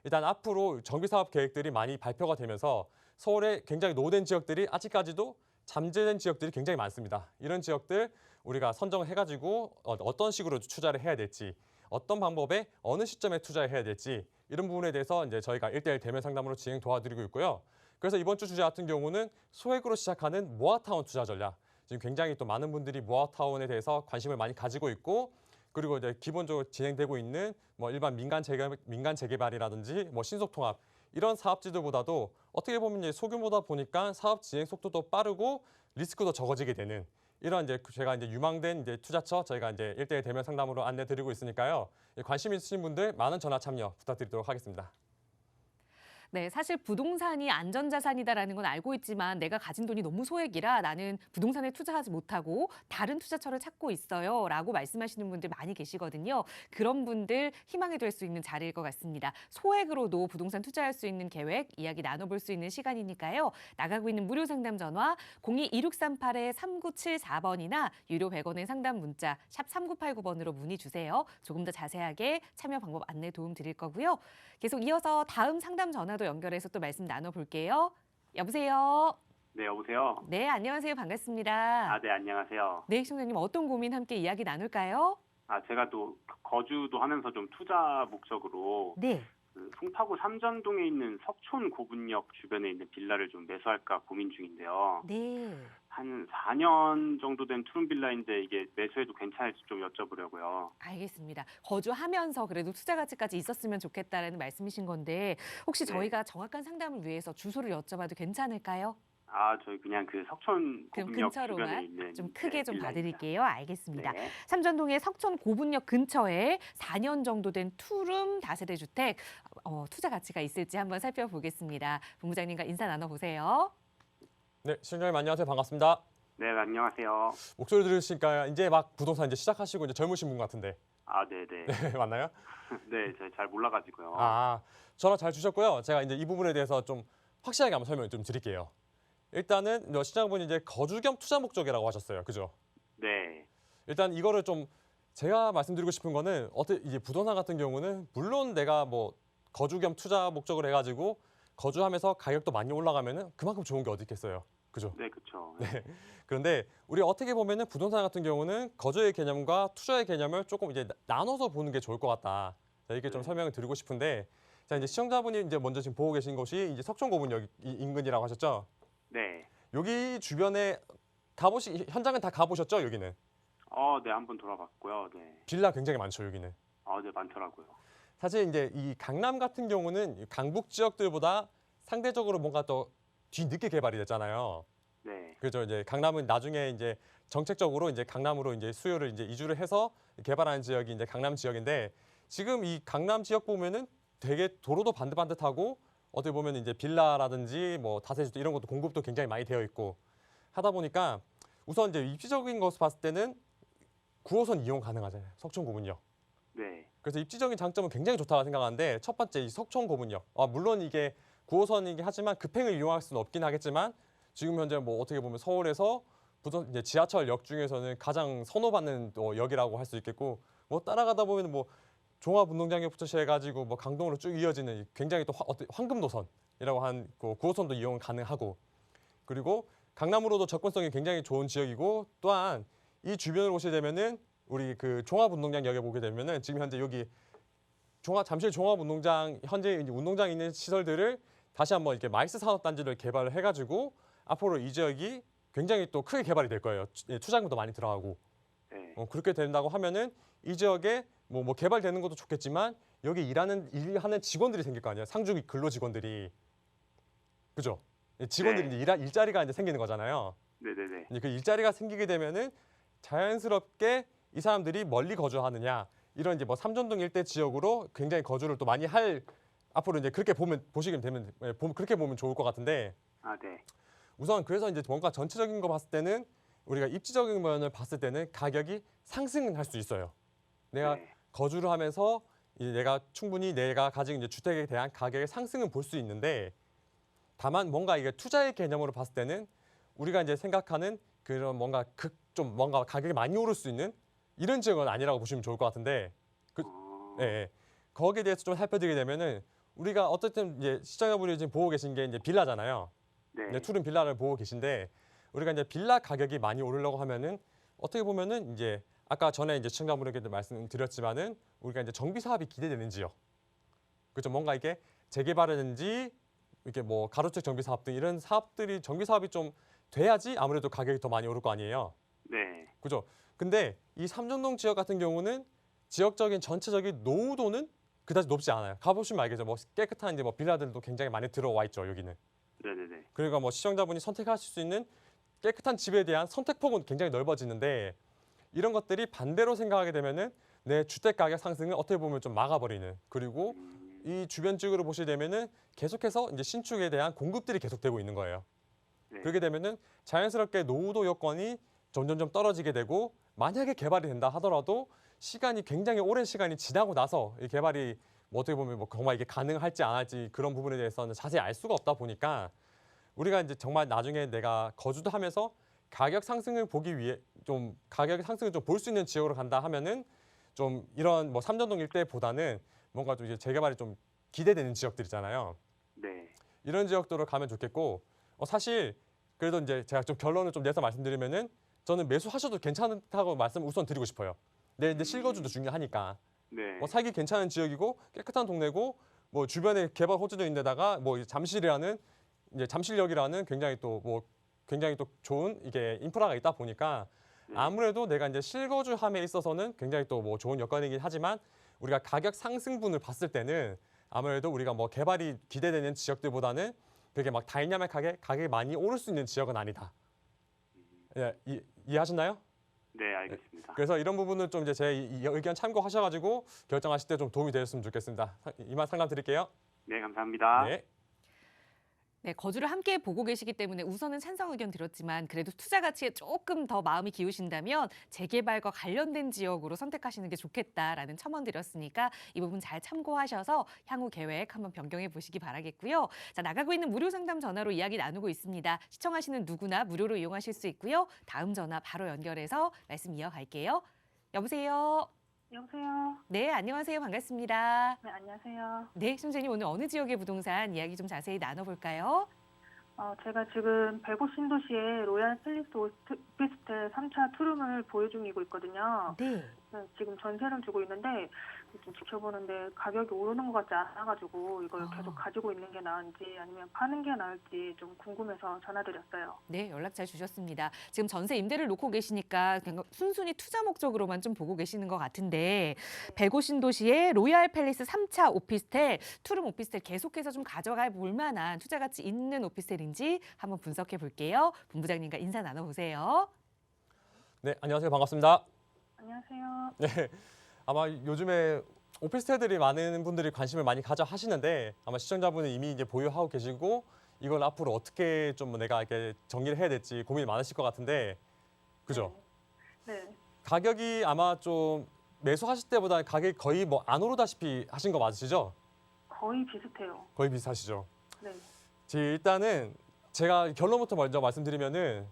일단 앞으로 정비사업 계획들이 많이 발표가 되면서 서울의 굉장히 노후된 지역들이 아직까지도 잠재된 지역들이 굉장히 많습니다. 이런 지역들 우리가 선정해가지고 어떤 식으로 투자를 해야 될지, 어떤 방법에 어느 시점에 투자해야 될지 이런 부분에 대해서 이제 저희가 1대1 대면 상담으로 진행 도와드리고 있고요. 그래서 이번 주 주제 같은 경우는 소액으로 시작하는 모아타운 투자 전략. 지금 굉장히 또 많은 분들이 모아타운에 대해서 관심을 많이 가지고 있고, 그리고 이제 기본적으로 진행되고 있는 뭐 일반 민간 재개발이라든지 뭐 신속통합 이런 사업지들보다도 어떻게 보면 이제 소규모다 보니까 사업 진행 속도도 빠르고 리스크도 적어지게 되는 이런 이제 제가 이제 유망된 이제 투자처 저희가 이제 1대1 대면 상담으로 안내 드리고 있으니까요. 관심 있으신 분들 많은 전화 참여 부탁드리도록 하겠습니다. 네, 사실 부동산이 안전자산이다라는 건 알고 있지만 내가 가진 돈이 너무 소액이라 나는 부동산에 투자하지 못하고 다른 투자처를 찾고 있어요 라고 말씀하시는 분들 많이 계시거든요. 그런 분들 희망이 될 수 있는 자리일 것 같습니다. 소액으로도 부동산 투자할 수 있는 계획, 이야기 나눠볼 수 있는 시간이니까요. 나가고 있는 무료 상담 전화 02-2638-3974번이나 유료 100원의 상담 문자 샵 3989번으로 문의 주세요. 조금 더 자세하게 참여 방법 안내 도움 드릴 거고요. 계속 이어서 다음 상담 전화도 연결해서 또 말씀 나눠볼게요. 여보세요. 네, 여보세요. 네, 안녕하세요. 반갑습니다. 네, 안녕하세요. 네, 시청자님 어떤 고민 함께 이야기 나눌까요? 제가 또 거주도 하면서 좀 투자 목적으로 네. 그 송파구 삼전동에 있는 석촌 고분역 주변에 있는 빌라를 좀 매수할까 고민 중인데요. 네. 한 4년 정도 된 투룸 빌라인데 이게 매수해도 괜찮을지 좀 여쭤보려고요. 알겠습니다. 거주하면서 그래도 투자 가치까지 있었으면 좋겠다라는 말씀이신 건데 혹시 네. 저희가 정확한 상담을 위해서 주소를 여쭤봐도 괜찮을까요? 저희 그냥 그 석촌 그럼 고분역 주변에 근처로만 있는 좀 크게 좀 빌라입니다. 봐드릴게요. 알겠습니다. 네. 삼전동의 석촌 고분역 근처에 4년 정도 된 투룸 다세대 주택 투자 가치가 있을지 한번 살펴보겠습니다. 본부장님과 인사 나눠보세요. 네, 시청자님 안녕하세요. 반갑습니다. 네, 안녕하세요. 목소리 들으시니까 이제 막 부동산 이제 시작하시고 이제 젊으신 분 같은데. 네네. 네, 맞나요? 네, 제가 잘 몰라가지고요. 전화 잘 주셨고요. 제가 이제 이 부분에 대해서 좀 확실하게 한번 설명을 좀 드릴게요. 일단은 시청자분이 이제 거주 겸 투자 목적이라고 하셨어요. 그죠? 네. 일단 이거를 좀 제가 말씀드리고 싶은 거는 이제 부동산 같은 경우는 물론 내가 뭐 거주 겸 투자 목적을 해가지고 거주하면서 가격도 많이 올라가면은 그만큼 좋은 게 어디 있겠어요. 그죠? 네, 그렇죠. 네. 그런데 우리 어떻게 보면은 부동산 같은 경우는 거주의 개념과 투자의 개념을 조금 이제 나눠서 보는 게 좋을 것 같다. 자, 이렇게 좀 설명을 드리고 싶은데, 자, 이제 시청자분이 이제 먼저 지금 보고 계신 곳이 이제 석촌고분역 인근이라고 하셨죠? 네. 여기 주변에 현장은 다 가보셨죠? 여기는? 네, 한번 돌아봤고요. 네. 빌라 굉장히 많죠, 여기는. 네, 많더라고요. 사실 이제 이 강남 같은 경우는 강북 지역들보다 상대적으로 뭔가 더 뒤늦게 개발이 됐잖아요. 네. 그죠. 이제 강남은 나중에 이제 정책적으로 이제 강남으로 이제 수요를 이제 이주를 해서 개발하는 지역이 이제 강남 지역인데 지금 이 강남 지역 보면은 되게 도로도 반듯반듯하고 어떻게 보면 이제 빌라라든지 뭐 다세주택 이런 것도 공급도 굉장히 많이 되어 있고 하다 보니까 우선 이제 입지적인 것을 봤을 때는 9호선 이용 가능하잖아요. 석촌고문역. 네. 그래서 입지적인 장점은 굉장히 좋다고 생각하는데 첫 번째 이 석촌고문역. 물론 이게 9호선이긴 하지만 급행을 이용할 수는 없긴 하겠지만 지금 현재 뭐 어떻게 보면 서울에서 부천 이제 지하철역 중에서는 가장 선호받는 또 역이라고 할 수 있겠고 뭐 따라가다 보면 뭐 종합운동장역부터 시작해가지고 뭐 강동으로 쭉 이어지는 굉장히 또 황금 노선이라고 한 그 9호선도 이용 가능하고 그리고 강남으로도 접근성이 굉장히 좋은 지역이고 또한 이 주변을 오시게 되면은 우리 그 종합운동장역에 보게 되면은 지금 현재 여기 잠실 종합운동장 현재 이제 운동장에 있는 시설들을 다시 한번 이렇게 마이스 산업단지를 개발을 해가지고 앞으로 이 지역이 굉장히 또 크게 개발이 될 거예요. 투자금도 많이 들어가고 네. 그렇게 된다고 하면은 이 지역에 뭐 개발되는 것도 좋겠지만 여기 일하는 직원들이 생길 거 아니에요. 상주 근로 직원들이 그죠? 직원들이 네. 이제 일자리가 이제 생기는 거잖아요. 네네네. 이제 그 일자리가 생기게 되면은 자연스럽게 이 사람들이 멀리 거주하느냐 이런 이제 뭐 삼전동 일대 지역으로 굉장히 거주를 또 많이 할 앞으로 이제 그렇게 보시게 되면 그렇게 보면 좋을 것 같은데 네. 우선 그래서 이제 뭔가 전체적인 거 봤을 때는 우리가 입지적인 면을 봤을 때는 가격이 상승은 할 수 있어요. 내가 네. 거주를 하면서 이제 내가 충분히 내가 가진 이제 주택에 대한 가격의 상승은 볼 수 있는데 다만 뭔가 이게 투자의 개념으로 봤을 때는 우리가 이제 생각하는 그런 뭔가 좀 뭔가 가격이 많이 오를 수 있는 이런 지역은 아니라고 보시면 좋을 것 같은데 예. 거기에 대해서 좀 살펴드리게 되면은 우리가 어쨌든 이제 시청자분이 지금 보고 계신 게 이제 빌라잖아요. 네. 네, 투룸 빌라를 보고 계신데 우리가 이제 빌라 가격이 많이 오르려고 하면은 어떻게 보면은 이제 아까 전에 이제 시청자분에게도 말씀드렸지만은 우리가 이제 정비 사업이 기대되는 지역, 그렇죠? 뭔가 이게 재개발이든지 이렇게 뭐 가로채 정비 사업 등 이런 사업들이 정비 사업이 좀 돼야지 아무래도 가격이 더 많이 오를 거 아니에요, 네. 그죠? 근데 이 삼전동 지역 같은 경우는 지역적인 전체적인 노후도는 그다지 높지 않아요. 가보시면 알겠죠. 뭐 깨끗한 이제 뭐 빌라들도 굉장히 많이 들어와 있죠, 여기는. 네네네. 그러니까 뭐 시청자분이 선택하실 수 있는 깨끗한 집에 대한 선택폭은 굉장히 넓어지는데 이런 것들이 반대로 생각하게 되면은 내 주택 가격 상승을 어떻게 보면 좀 막아버리는 그리고 이 주변 지역으로 보시게 되면은 계속해서 이제 신축에 대한 공급들이 계속되고 있는 거예요. 네. 그렇게 되면은 자연스럽게 노후도 여건이 점점점 떨어지게 되고 만약에 개발이 된다 하더라도 시간이 굉장히 오랜 시간이 지나고 나서 이 개발이 뭐 어떻게 보면 뭐 정말 이게 가능할지 안 할지 그런 부분에 대해서는 자세히 알 수가 없다 보니까 우리가 이제 정말 나중에 내가 거주도 하면서 가격 상승을 보기 위해 좀 가격 상승을 좀 볼 수 있는 지역으로 간다 하면은 좀 이런 뭐 삼전동 일대보다는 뭔가 좀 이제 재개발이 좀 기대되는 지역들이잖아요. 네. 이런 지역들로 가면 좋겠고 사실 그래도 이제 제가 좀 결론을 좀 내서 말씀드리면은 저는 매수하셔도 괜찮다고 말씀 우선 드리고 싶어요. 내 실거주도 중요하니까. 네. 살기 괜찮은 지역이고 깨끗한 동네고 뭐 주변에 개발 호재도 있는데다가 뭐 잠실이라는 이제 잠실역이라는 굉장히 또 좋은 이게 인프라가 있다 보니까 네. 아무래도 내가 이제 실거주함에 있어서는 굉장히 또 뭐 좋은 여건이긴 하지만 우리가 가격 상승분을 봤을 때는 아무래도 우리가 뭐 개발이 기대되는 지역들보다는 그렇게 막 다이나믹하게 가격이 많이 오를 수 있는 지역은 아니다. 예, 이해하셨나요? 네, 알겠습니다. 그래서 이런 부분은 좀 이제 제 이 의견 참고하셔가지고 결정하실 때 좀 도움이 되셨으면 좋겠습니다. 이만 상담 드릴게요. 네, 감사합니다. 네. 네, 거주를 함께 보고 계시기 때문에 우선은 찬성 의견 들었지만 그래도 투자 가치에 조금 더 마음이 기우신다면 재개발과 관련된 지역으로 선택하시는 게 좋겠다라는 첨언 드렸으니까 이 부분 잘 참고하셔서 향후 계획 한번 변경해 보시기 바라겠고요. 자, 나가고 있는 무료 상담 전화로 이야기 나누고 있습니다. 시청하시는 누구나 무료로 이용하실 수 있고요. 다음 전화 바로 연결해서 말씀 이어갈게요. 여보세요. 여보세요. 네, 안녕하세요. 반갑습니다. 네, 안녕하세요. 네, 순재님 오늘 어느 지역의 부동산 이야기 좀 자세히 나눠볼까요? 제가 지금 별곡 신도시의 로얄 팰리스 오피스텔 3차 투룸을 보유 중이고 있거든요. 네. 네, 지금 전세를 주고 있는데 좀 지켜보는데 가격이 오르는 것 같지 않아가지고 이걸 계속 가지고 있는 게 나은지 아니면 파는 게 나을지 좀 궁금해서 전화드렸어요. 네, 연락 잘 주셨습니다. 지금 전세 임대를 놓고 계시니까 그냥 순순히 투자 목적으로만 좀 보고 계시는 것 같은데 105 신도시의 로얄 팰리스 3차 오피스텔, 투룸 오피스텔 계속해서 좀 가져가 볼 만한 투자 가치 있는 오피스텔인지 한번 분석해 볼게요. 본부장님과 인사 나눠보세요. 네, 안녕하세요. 반갑습니다. 안녕하세요. 네, 아마 요즘에 오피스텔들이 많은 분들이 관심을 많이 가져 하시는데 아마 시청자분은 이미 이제 보유하고 계시고 이걸 앞으로 어떻게 좀 내가 이렇게 정리를 해야 될지 고민이 많으실 것 같은데 그죠? 네. 가격이 아마 좀 매수하실 때보다 가격이 거의 뭐 안 오르다시피 하신 거 맞으시죠? 거의 비슷해요. 거의 비슷하시죠? 네. 일단은 제가 결론부터 먼저 말씀드리면은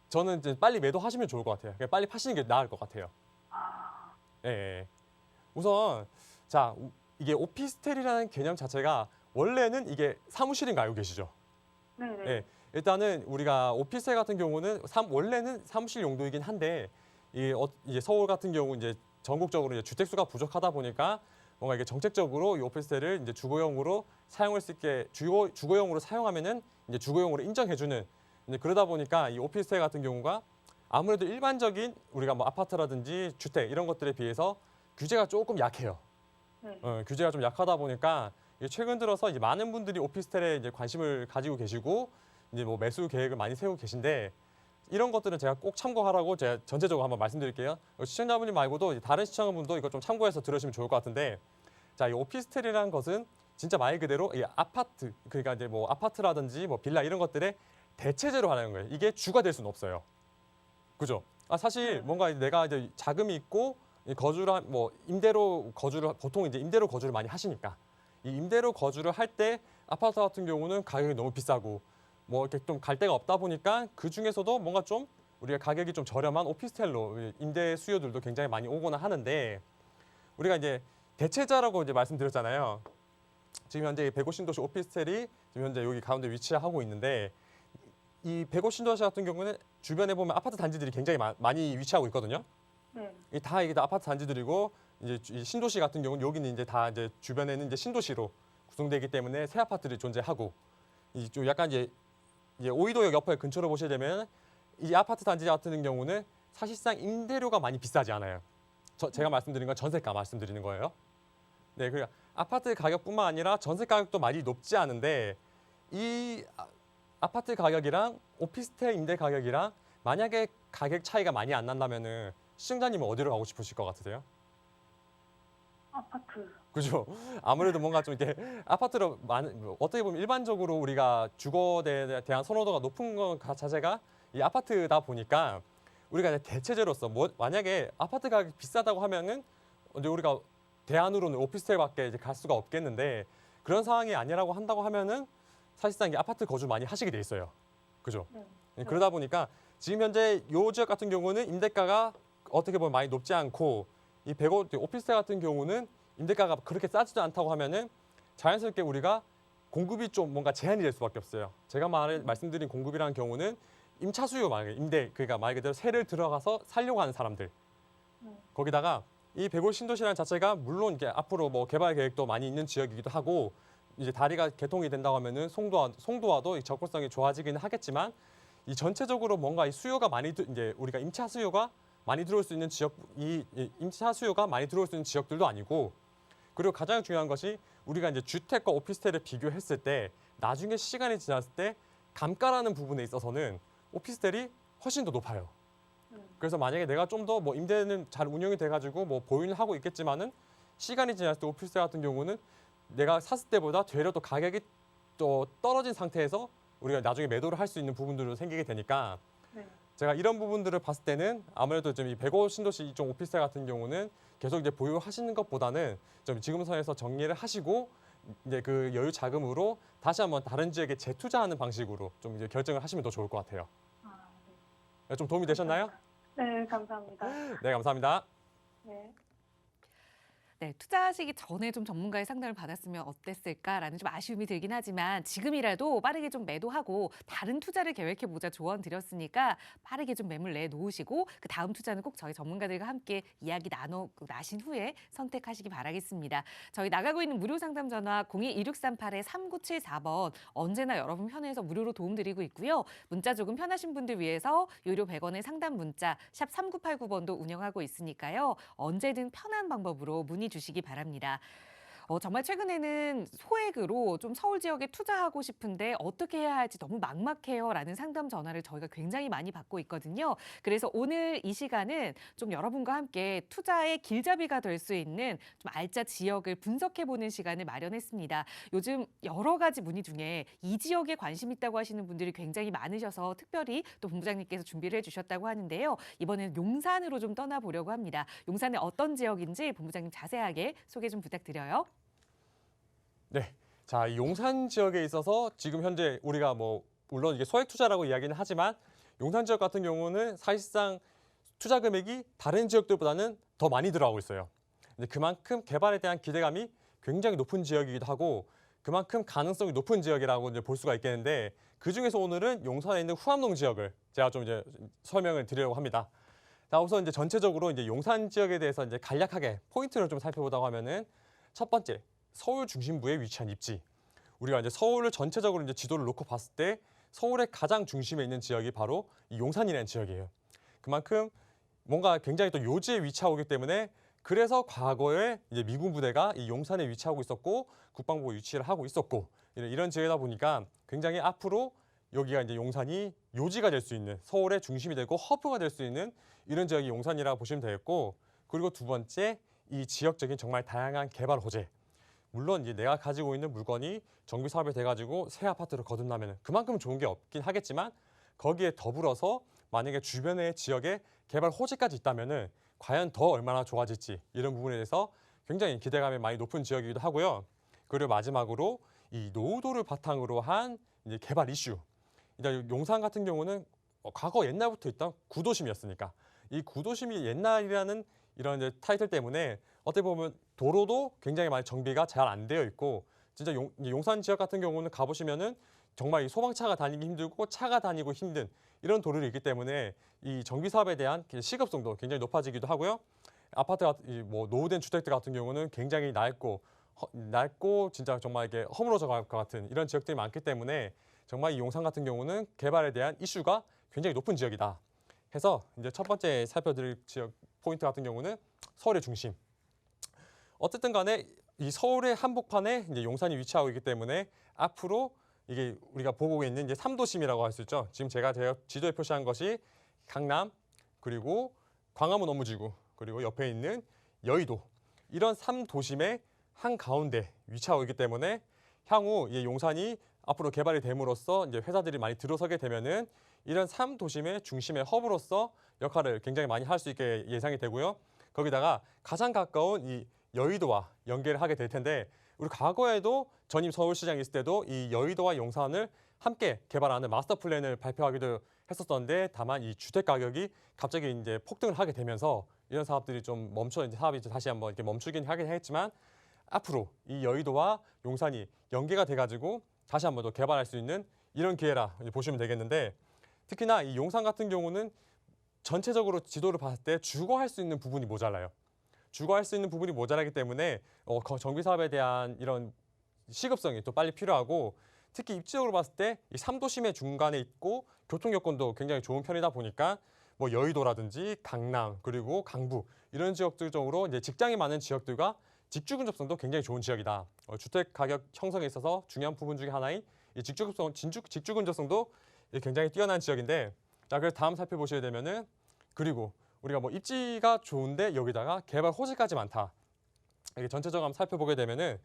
저는 이제 빨리 매도하시면 좋을 것 같아요. 그냥 빨리 파시는 게 나을 것 같아요. 아, 예, 예. 우선 자 이게 오피스텔이라는 개념 자체가 원래는 이게 사무실인 거 알고 계시죠? 네네. 예. 일단은 우리가 오피스텔 같은 경우는 원래는 사무실 용도이긴 한데 이제 서울 같은 경우 이제 전국적으로 이제 주택 수가 부족하다 보니까 뭔가 이게 정책적으로 이 오피스텔을 이제 주거용으로 사용할 수 있게 주거용으로 사용하면은 이제 주거용으로 인정해주는 이제 그러다 보니까 이 오피스텔 같은 경우가 아무래도 일반적인 우리가 뭐 아파트라든지 주택 이런 것들에 비해서 규제가 조금 약해요. 네. 규제가 좀 약하다 보니까 이게 최근 들어서 이제 많은 분들이 오피스텔에 이제 관심을 가지고 계시고 이제 뭐 매수 계획을 많이 세우고 계신데 이런 것들은 제가 꼭 참고하라고 제가 전체적으로 한번 말씀드릴게요. 시청자분님 말고도 이제 다른 시청자분도 이거 좀 참고해서 들으시면 좋을 것 같은데 자, 이 오피스텔이라는 것은 진짜 말 그대로 이 아파트 그러니까 이제 뭐 아파트라든지 뭐 빌라 이런 것들의 대체제로 하는 거예요. 이게 주가 될 수는 없어요. 그죠? 사실 뭔가 내가 이제 자금이 있고 거주를 뭐 임대로 거주를 보통 이제 임대로 거주를 많이 하시니까 이 임대로 거주를 할 때 아파트 같은 경우는 가격이 너무 비싸고 뭐 이렇게 좀 갈 데가 없다 보니까 그 중에서도 뭔가 좀 우리가 가격이 좀 저렴한 오피스텔로 임대 수요들도 굉장히 많이 오거나 하는데 우리가 이제 대체자라고 이제 말씀드렸잖아요. 지금 현재 105 신도시 오피스텔이 지금 현재 여기 가운데 위치하고 있는데 이 105 신도시 같은 경우는 주변에 보면 아파트 단지들이 굉장히 많이 위치하고 있거든요. 네. 이게 다 아파트 단지들이고 이제 이 신도시 같은 경우는 여기는 이제 다 이제 주변에는 이제 신도시로 구성되기 때문에 새 아파트들이 존재하고 이 좀 약간 이제 오이도역 옆에 근처로 보시게 되면 이 아파트 단지 같은 경우는 사실상 임대료가 많이 비싸지 않아요. 제가 말씀드린 건 전세가 말씀드리는 거예요. 네, 그러니까 아파트 가격뿐만 아니라 전세 가격도 많이 높지 않은데 이 아파트 가격이랑 오피스텔 임대 가격이랑 만약에 가격 차이가 많이 안 난다면은 시청자님은 어디로 가고 싶으실 것 같으세요? 아파트. 그죠? 아무래도 뭔가 좀 이렇게 아파트로 어떻게 보면 일반적으로 우리가 주거에 대한 선호도가 높은 것 자체가 이 아파트다 보니까 우리가 대체제로서 만약에 아파트 가격이 비싸다고 하면은 이제 우리가 대안으로는 오피스텔밖에 이제 갈 수가 없겠는데 그런 상황이 아니라고 한다고 하면은 사실상 이 아파트 거주 많이 하시게 돼 있어요. 그죠? 네. 그러다 보니까 지금 현재 요 지역 같은 경우는 임대가가 어떻게 보면 많이 높지 않고 이 105 오피스텔 같은 경우는 임대가가 그렇게 싸지도 않다고 하면은 자연스럽게 우리가 공급이 좀 뭔가 제한이 될 수밖에 없어요. 제가 말씀드린 공급이라는 경우는 임차 수요 그러니까 말 그대로 세를 들어가서 살려고 하는 사람들. 거기다가 이 105 신도시라는 자체가 물론 이게 앞으로 뭐 개발 계획도 많이 있는 지역이기도 하고 이제 다리가 개통이 된다고 하면은 송도와도 이 접근성이 좋아지기는 하겠지만 이 전체적으로 뭔가 이 수요가 많이 이제 우리가 임차 수요가 많이 들어올 수 있는 지역 이 임차 수요가 많이 들어올 수 있는 지역들도 아니고 그리고 가장 중요한 것이 우리가 이제 주택과 오피스텔을 비교했을 때 나중에 시간이 지났을 때 감가라는 부분에 있어서는 오피스텔이 훨씬 더 높아요. 그래서 만약에 내가 좀 더 뭐 임대는 잘 운영이 돼가지고 뭐 보유는 하고 있겠지만은 시간이 지났을 때 오피스텔 같은 경우는 내가 샀을 때보다 되려 또 가격이 또 떨어진 상태에서 우리가 나중에 매도를 할 수 있는 부분들도 생기게 되니까 네. 제가 이런 부분들을 봤을 때는 아무래도 좀 이 105 신도시 이쪽 오피스텔 같은 경우는 계속 이제 보유하시는 것보다는 좀 지금 선에서 정리를 하시고 이제 그 여유 자금으로 다시 한번 다른 지역에 재투자하는 방식으로 좀 이제 결정을 하시면 더 좋을 것 같아요. 아, 네. 좀 도움이 되셨나요? 네, 감사합니다. 네, 감사합니다. 네. 네, 투자하시기 전에 좀 전문가의 상담을 받았으면 어땠을까라는 좀 아쉬움이 들긴 하지만 지금이라도 빠르게 좀 매도하고 다른 투자를 계획해보자 조언 드렸으니까 빠르게 좀 매물 내놓으시고 그 다음 투자는 꼭 저희 전문가들과 함께 이야기 나신 후에 선택하시기 바라겠습니다. 저희 나가고 있는 무료 상담 전화 02-2638-3974번 언제나 여러분 편에서 무료로 도움드리고 있고요. 문자 조금 편하신 분들 위해서 유료 100원의 상담 문자 샵 3989번도 운영하고 있으니까요. 언제든 편한 방법으로 문의 주시기 바랍니다. 정말 최근에는 소액으로 좀 서울 지역에 투자하고 싶은데 어떻게 해야 할지 너무 막막해요라는 상담 전화를 저희가 굉장히 많이 받고 있거든요. 그래서 오늘 이 시간은 좀 여러분과 함께 투자의 길잡이가 될 수 있는 좀 알짜 지역을 분석해보는 시간을 마련했습니다. 요즘 여러 가지 문의 중에 이 지역에 관심 있다고 하시는 분들이 굉장히 많으셔서 특별히 또 본부장님께서 준비를 해주셨다고 하는데요. 이번에는 용산으로 좀 떠나보려고 합니다. 용산의 어떤 지역인지 본부장님 자세하게 소개 좀 부탁드려요. 네, 자, 이 용산 지역에 있어서 지금 현재 우리가 물론 이게 소액 투자라고 이야기는 하지만 용산 지역 같은 경우는 사실상 투자 금액이 다른 지역들보다는 더 많이 들어가고 있어요. 근데 그만큼 개발에 대한 기대감이 굉장히 높은 지역이기도 하고 그만큼 가능성이 높은 지역이라고 이제 볼 수가 있겠는데 그 중에서 오늘은 용산에 있는 후암동 지역을 제가 좀 이제 설명을 드리려고 합니다. 자, 우선 이제 전체적으로 이제 용산 지역에 대해서 이제 간략하게 포인트를 좀 살펴보자고 하면은 첫 번째. 서울 중심부에 위치한 입지. 우리가 이제 서울을 전체적으로 이제 지도를 놓고 봤을 때 서울의 가장 중심에 있는 지역이 바로 이 용산이라는 지역이에요. 그만큼 뭔가 굉장히 또 요지에 위치하고 있기 때문에 그래서 과거에 이제 미군 부대가 이 용산에 위치하고 있었고 국방부가 위치를 하고 있었고 이런 지역이다 보니까 굉장히 앞으로 여기가 이제 용산이 요지가 될 수 있는 서울의 중심이 되고 허브가 될 수 있는 이런 지역이 용산이라고 보시면 되겠고 그리고 두 번째 이 지역적인 정말 다양한 개발 호재. 물론 이제 내가 가지고 있는 물건이 정비 사업이 돼가지고 새 아파트를 거듭나면 그만큼 좋은 게 없긴 하겠지만 거기에 더불어서 만약에 주변의 지역에 개발 호재까지 있다면은 과연 더 얼마나 좋아질지 이런 부분에 대해서 굉장히 기대감이 많이 높은 지역이기도 하고요. 그리고 마지막으로 이 노후도를 바탕으로 한 이제 개발 이슈. 이제 용산 같은 경우는 과거 옛날부터 있던 구도심이었으니까 이 구도심이 옛날이라는 이런 이제 타이틀 때문에 어떻게 보면 도로도 굉장히 많이 정비가 잘 안 되어 있고 진짜 용산 지역 같은 경우는 가보시면은 정말 이 소방차가 다니기 힘들고 차가 다니고 힘든 이런 도로를 있기 때문에 이 정비 사업에 대한 시급성도 굉장히 높아지기도 하고요. 아파트가 노후된 주택들 같은 경우는 굉장히 낡고 진짜 정말 이게 허물어져 갈 것 같은 이런 지역들이 많기 때문에 정말 이 용산 같은 경우는 개발에 대한 이슈가 굉장히 높은 지역이다. 해서 이제 첫 번째 살펴드릴 지역 포인트 같은 경우는 서울의 중심. 어쨌든 간에 이 서울의 한복판에 이제 용산이 위치하고 있기 때문에 앞으로 이게 우리가 보고 있는 이제 3도심이라고 할 수 있죠. 지금 제가 지도에 표시한 것이 강남, 그리고 광화문 업무지구, 그리고 옆에 있는 여의도. 이런 3도심의 한가운데 위치하고 있기 때문에 향후 이 용산이 앞으로 개발이 됨으로써 이제 회사들이 많이 들어서게 되면은 이런 3도심의 중심의 허브로서 역할을 굉장히 많이 할 수 있게 예상이 되고요. 거기다가 가장 가까운 이 여의도와 연계를 하게 될 텐데 우리 과거에도 전임 서울시장이 있을 때도 이 여의도와 용산을 함께 개발하는 마스터 플랜을 발표하기도 했었었는데 다만 이 주택 가격이 갑자기 이제 폭등을 하게 되면서 이런 사업들이 좀 사업이 다시 한번 이렇게 멈추긴 하긴 했지만 앞으로 이 여의도와 용산이 연계가 돼가지고 다시 한번 더 개발할 수 있는 이런 기회라 보시면 되겠는데 특히나 이 용산 같은 경우는 전체적으로 지도를 봤을 때 주거할 수 있는 부분이 모자라요. 주거할 수 있는 부분이 모자라기 때문에 정비 사업에 대한 이런 시급성이 또 빨리 필요하고 특히 입지적으로 봤을 때 이 3도심의 중간에 있고 교통 여건도 굉장히 좋은 편이다 보니까 여의도라든지 강남 그리고 강북 이런 지역들 쪽으로 이제 직장이 많은 지역들과 직주 근접성도 굉장히 좋은 지역이다. 주택 가격 형성에 있어서 중요한 부분 중에 하나인 이 직주 근접성도 굉장히 뛰어난 지역인데 자, 그래서 다음 살펴보시게 되면은 그리고 우리가 입지가 좋은데 여기다가 개발 호재까지 많다. 이렇게 전체적으로 한번 살펴보게 되면은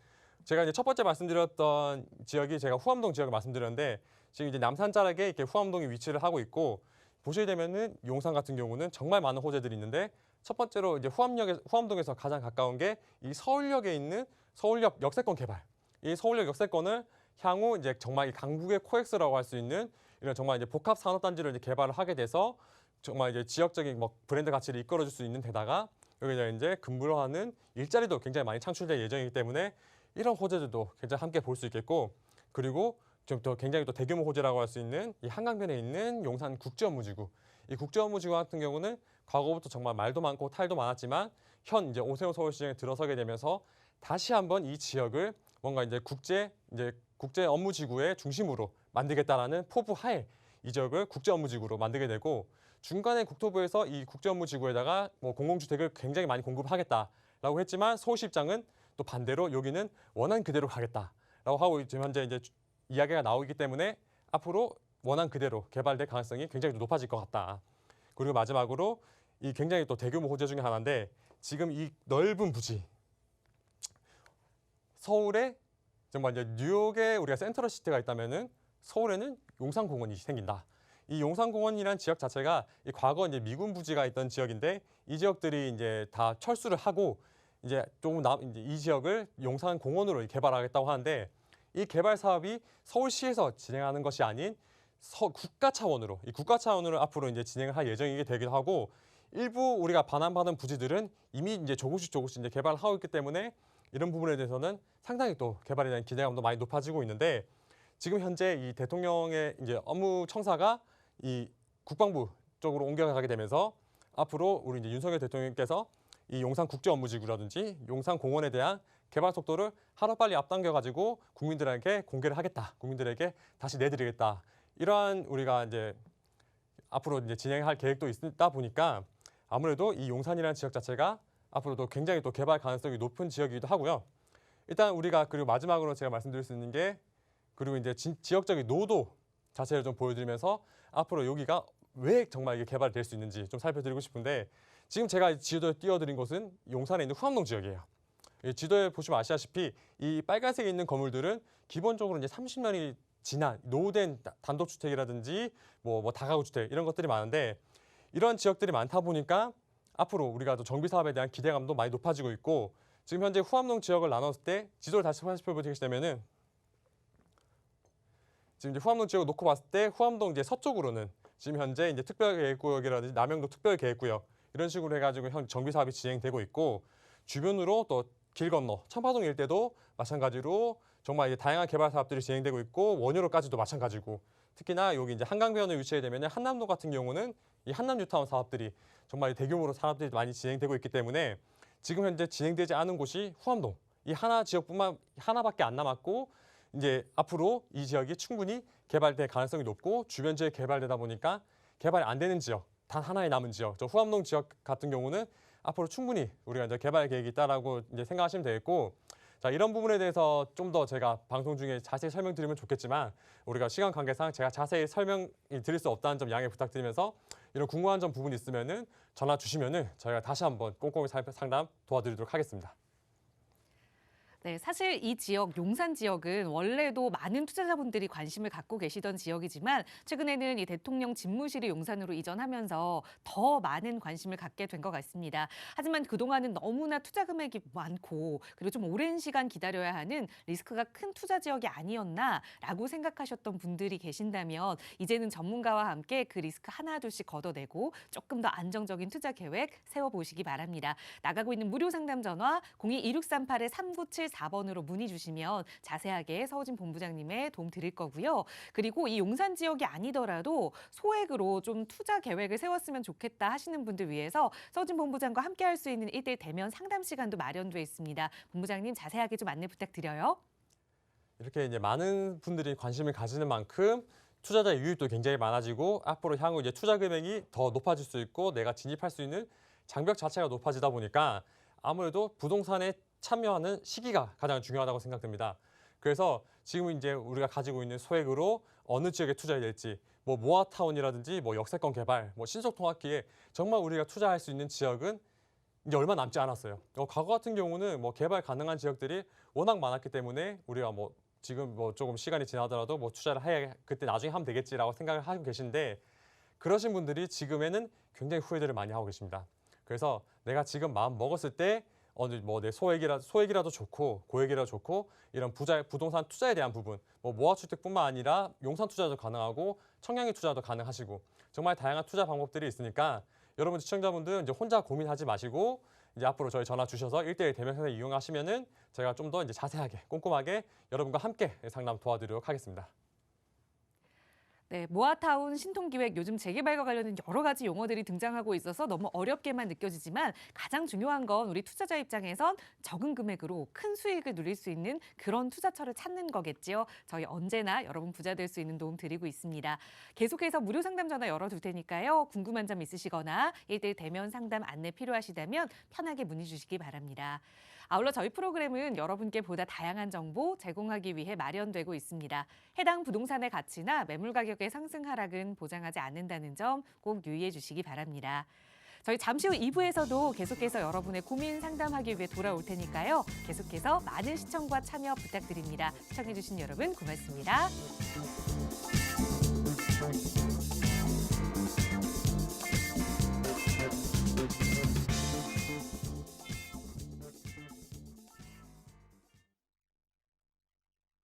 제가 이제 첫 번째 말씀드렸던 지역이 제가 후암동 지역을 말씀드렸는데 지금 이제 남산자락에 이렇게 후암동이 위치를 하고 있고 보시게 되면은 용산 같은 경우는 정말 많은 호재들이 있는데 첫 번째로 이제 후암동에서 가장 가까운 게 이 서울역에 있는 서울역 역세권 개발. 이 서울역 역세권을 향후 이제 정말 이 강북의 코엑스라고 할 수 있는 이런 정말 이제 복합 산업단지를 이제 개발을 하게 돼서 정말 이제 지역적인 브랜드 가치를 이끌어줄 수 있는 데다가 여기다 이제 근무를 하는 일자리도 굉장히 많이 창출될 예정이기 때문에 이런 호재들도 굉장히 함께 볼 수 있겠고, 그리고 좀 더 굉장히 또 대규모 호재라고 할 수 있는 이 한강변에 있는 용산 국제업무지구. 이 국제업무지구 같은 경우는 과거부터 정말 말도 많고 탈도 많았지만 현 이제 오세훈 서울시장에 들어서게 되면서 다시 한번 이 지역을 뭔가 이제 국제 업무지구의 중심으로 만들겠다라는 포부 하에 이 지역을 국제업무지구로 만들게 되고, 중간에 국토부에서 이 국제업무지구에다가 뭐 공공주택을 굉장히 많이 공급하겠다라고 했지만 서울시 입장은 또 반대로 여기는 원안 그대로 가겠다라고 하고 지금 현재 이제 이야기가 나오기 때문에 앞으로 원안 그대로 개발될 가능성이 굉장히 높아질 것 같다. 그리고 마지막으로 이 굉장히 또 대규모 호재 중에 하나인데, 지금 이 넓은 부지, 서울에 정말 이제 뉴욕에 우리가 센트럴 시티가 있다면은 서울에는 용산공원이 생긴다. 이 용산공원이라는 지역 자체가 이 과거 이제 미군 부지가 있던 지역인데 이 지역들이 이제 다 철수를 하고 이제 이제 이 지역을 용산공원으로 개발하겠다고 하는데, 이 개발 사업이 서울시에서 진행하는 것이 아닌 국가 차원으로, 이 국가 차원으로 앞으로 이제 진행을 할 예정이게 되기도 하고, 일부 우리가 반환받은 부지들은 이미 이제 조금씩 이제 개발을 하고 있기 때문에 이런 부분에 대해서는 상당히 또 개발에 대한 기대감도 많이 높아지고 있는데, 지금 현재 이 대통령의 이제 업무 청사가 이 국방부 쪽으로 옮겨가게 되면서 앞으로 우리 이제 윤석열 대통령께서 이 용산 국제업무지구라든지 용산공원에 대한 개발 속도를 하루빨리 앞당겨가지고 국민들에게 공개를 하겠다, 국민들에게 다시 내드리겠다, 이러한 우리가 이제 앞으로 이제 진행할 계획도 있다 보니까 아무래도 이 용산이라는 지역 자체가 앞으로도 굉장히 또 개발 가능성이 높은 지역이기도 하고요. 일단 우리가 그리고 마지막으로 제가 말씀드릴 수 있는 게, 그리고 이제 지역적인 노도 자체를 좀 보여드리면서 앞으로 여기가 왜 정말 이게 개발될 수 있는지 좀 살펴드리고 싶은데, 지금 제가 지도에 띄워드린 곳은 용산에 있는 후암동 지역이에요. 이 지도에 보시면 아시다시피 이 빨간색에 있는 건물들은 기본적으로 이제 30년이 지난 노후된 단독주택이라든지 뭐 다가구 주택 이런 것들이 많은데, 이런 지역들이 많다 보니까 앞으로 우리가 또 정비 사업에 대한 기대감도 많이 높아지고 있고, 지금 현재 후암동 지역을 나눴을 때 지도를 다시 살펴보시면은 지금 이제 후암동 지역을 놓고 봤을 때 후암동 이제 서쪽으로는 지금 현재 이제 특별계획구역이라든지 남영도 특별계획구역 이런 식으로 해가지고 현 정비 사업이 진행되고 있고, 주변으로 또 길 건너 청파동 일대도 마찬가지로 정말 이제 다양한 개발 사업들이 진행되고 있고, 원효로까지도 마찬가지고, 특히나 여기 이제 한강변에 위치해 되면 한남동 같은 경우는 이 한남 뉴타운 사업들이 정말 대규모로 사업들이 많이 진행되고 있기 때문에 지금 현재 진행되지 않은 곳이 후암동 이 하나 지역뿐만 하나밖에 안 남았고, 이제 앞으로 이 지역이 충분히 개발될 가능성이 높고, 주변 지역 개발되다 보니까 개발이 안 되는 지역 단 하나의 남은 지역, 저 후암동 지역 같은 경우는 앞으로 충분히 우리가 이제 개발 계획이 있다라고 이제 생각하시면 되겠고, 자, 이런 부분에 대해서 좀 더 제가 방송 중에 자세히 설명드리면 좋겠지만 우리가 시간 관계상 제가 자세히 설명이 드릴 수 없다는 점 양해 부탁드리면서, 이런 궁금한 점 부분이 있으면은 전화 주시면은 저희가 다시 한번 꼼꼼히 상담 도와드리도록 하겠습니다. 네, 사실 이 지역, 용산 지역은 원래도 많은 투자자분들이 관심을 갖고 계시던 지역이지만 최근에는 이 대통령 집무실이 용산으로 이전하면서 더 많은 관심을 갖게 된 것 같습니다. 하지만 그동안은 너무나 투자 금액이 많고 그리고 좀 오랜 시간 기다려야 하는 리스크가 큰 투자 지역이 아니었나라고 생각하셨던 분들이 계신다면, 이제는 전문가와 함께 그 리스크 하나둘씩 걷어내고 조금 더 안정적인 투자 계획 세워보시기 바랍니다. 나가고 있는 무료 상담 전화 02-2638-3974번으로 문의 주시면 자세하게 서우진 본부장님의 도움 드릴 거고요. 그리고 이 용산 지역이 아니더라도 소액으로 좀 투자 계획을 세웠으면 좋겠다 하시는 분들 위해서 서우진 본부장과 함께 할 수 있는 1대1 대면 상담 시간도 마련되어 있습니다. 본부장님 자세하게 좀 안내 부탁드려요. 이렇게 이제 많은 분들이 관심을 가지는 만큼 투자자의 유입도 굉장히 많아지고, 앞으로 향후 이제 투자 금액이 더 높아질 수 있고 내가 진입할 수 있는 장벽 자체가 높아지다 보니까 아무래도 부동산에 참여하는 시기가 가장 중요하다고 생각됩니다. 그래서 지금 이제 우리가 가지고 있는 소액으로 어느 지역에 투자해야 될지, 뭐 모아타운이라든지 뭐 역세권 개발, 뭐 신속통합기에 정말 우리가 투자할 수 있는 지역은 이제 얼마 남지 않았어요. 과거 같은 경우는 뭐 개발 가능한 지역들이 워낙 많았기 때문에 우리가 뭐 지금 뭐 조금 시간이 지나더라도 뭐 투자를 해야 그때 나중에 하면 되겠지라고 생각을 하고 계신데, 그러신 분들이 지금에는 굉장히 후회들을 많이 하고 계십니다. 그래서 내가 지금 마음 먹었을 때 뭐 내 소액이라도 좋고 고액이라도 좋고 이런 부동산 투자에 대한 부분, 뭐 모아주택뿐만 아니라 용산 투자도 가능하고 청량리 투자도 가능하시고 정말 다양한 투자 방법들이 있으니까 여러분 시청자분들 이제 혼자 고민하지 마시고 이제 앞으로 저희 전화 주셔서 1대1 대면 상담 이용하시면은 제가 좀 더 이제 자세하게 꼼꼼하게 여러분과 함께 상담 도와드리도록 하겠습니다. 네, 모아타운 신통기획 요즘 재개발과 관련된 여러 가지 용어들이 등장하고 있어서 너무 어렵게만 느껴지지만 가장 중요한 건 우리 투자자 입장에선 적은 금액으로 큰 수익을 누릴 수 있는 그런 투자처를 찾는 거겠지요. 저희 언제나 여러분 부자 될 수 있는 도움 드리고 있습니다. 계속해서 무료 상담 전화 열어둘 테니까요. 궁금한 점 있으시거나 1대1 대면 상담 안내 필요하시다면 편하게 문의 주시기 바랍니다. 아울러 저희 프로그램은 여러분께 보다 다양한 정보 제공하기 위해 마련되고 있습니다. 해당 부동산의 가치나 매물 가격의 상승 하락은 보장하지 않는다는 점 꼭 유의해 주시기 바랍니다. 저희 잠시 후 2부에서도 계속해서 여러분의 고민 상담하기 위해 돌아올 테니까요. 계속해서 많은 시청과 참여 부탁드립니다. 시청해 주신 여러분 고맙습니다.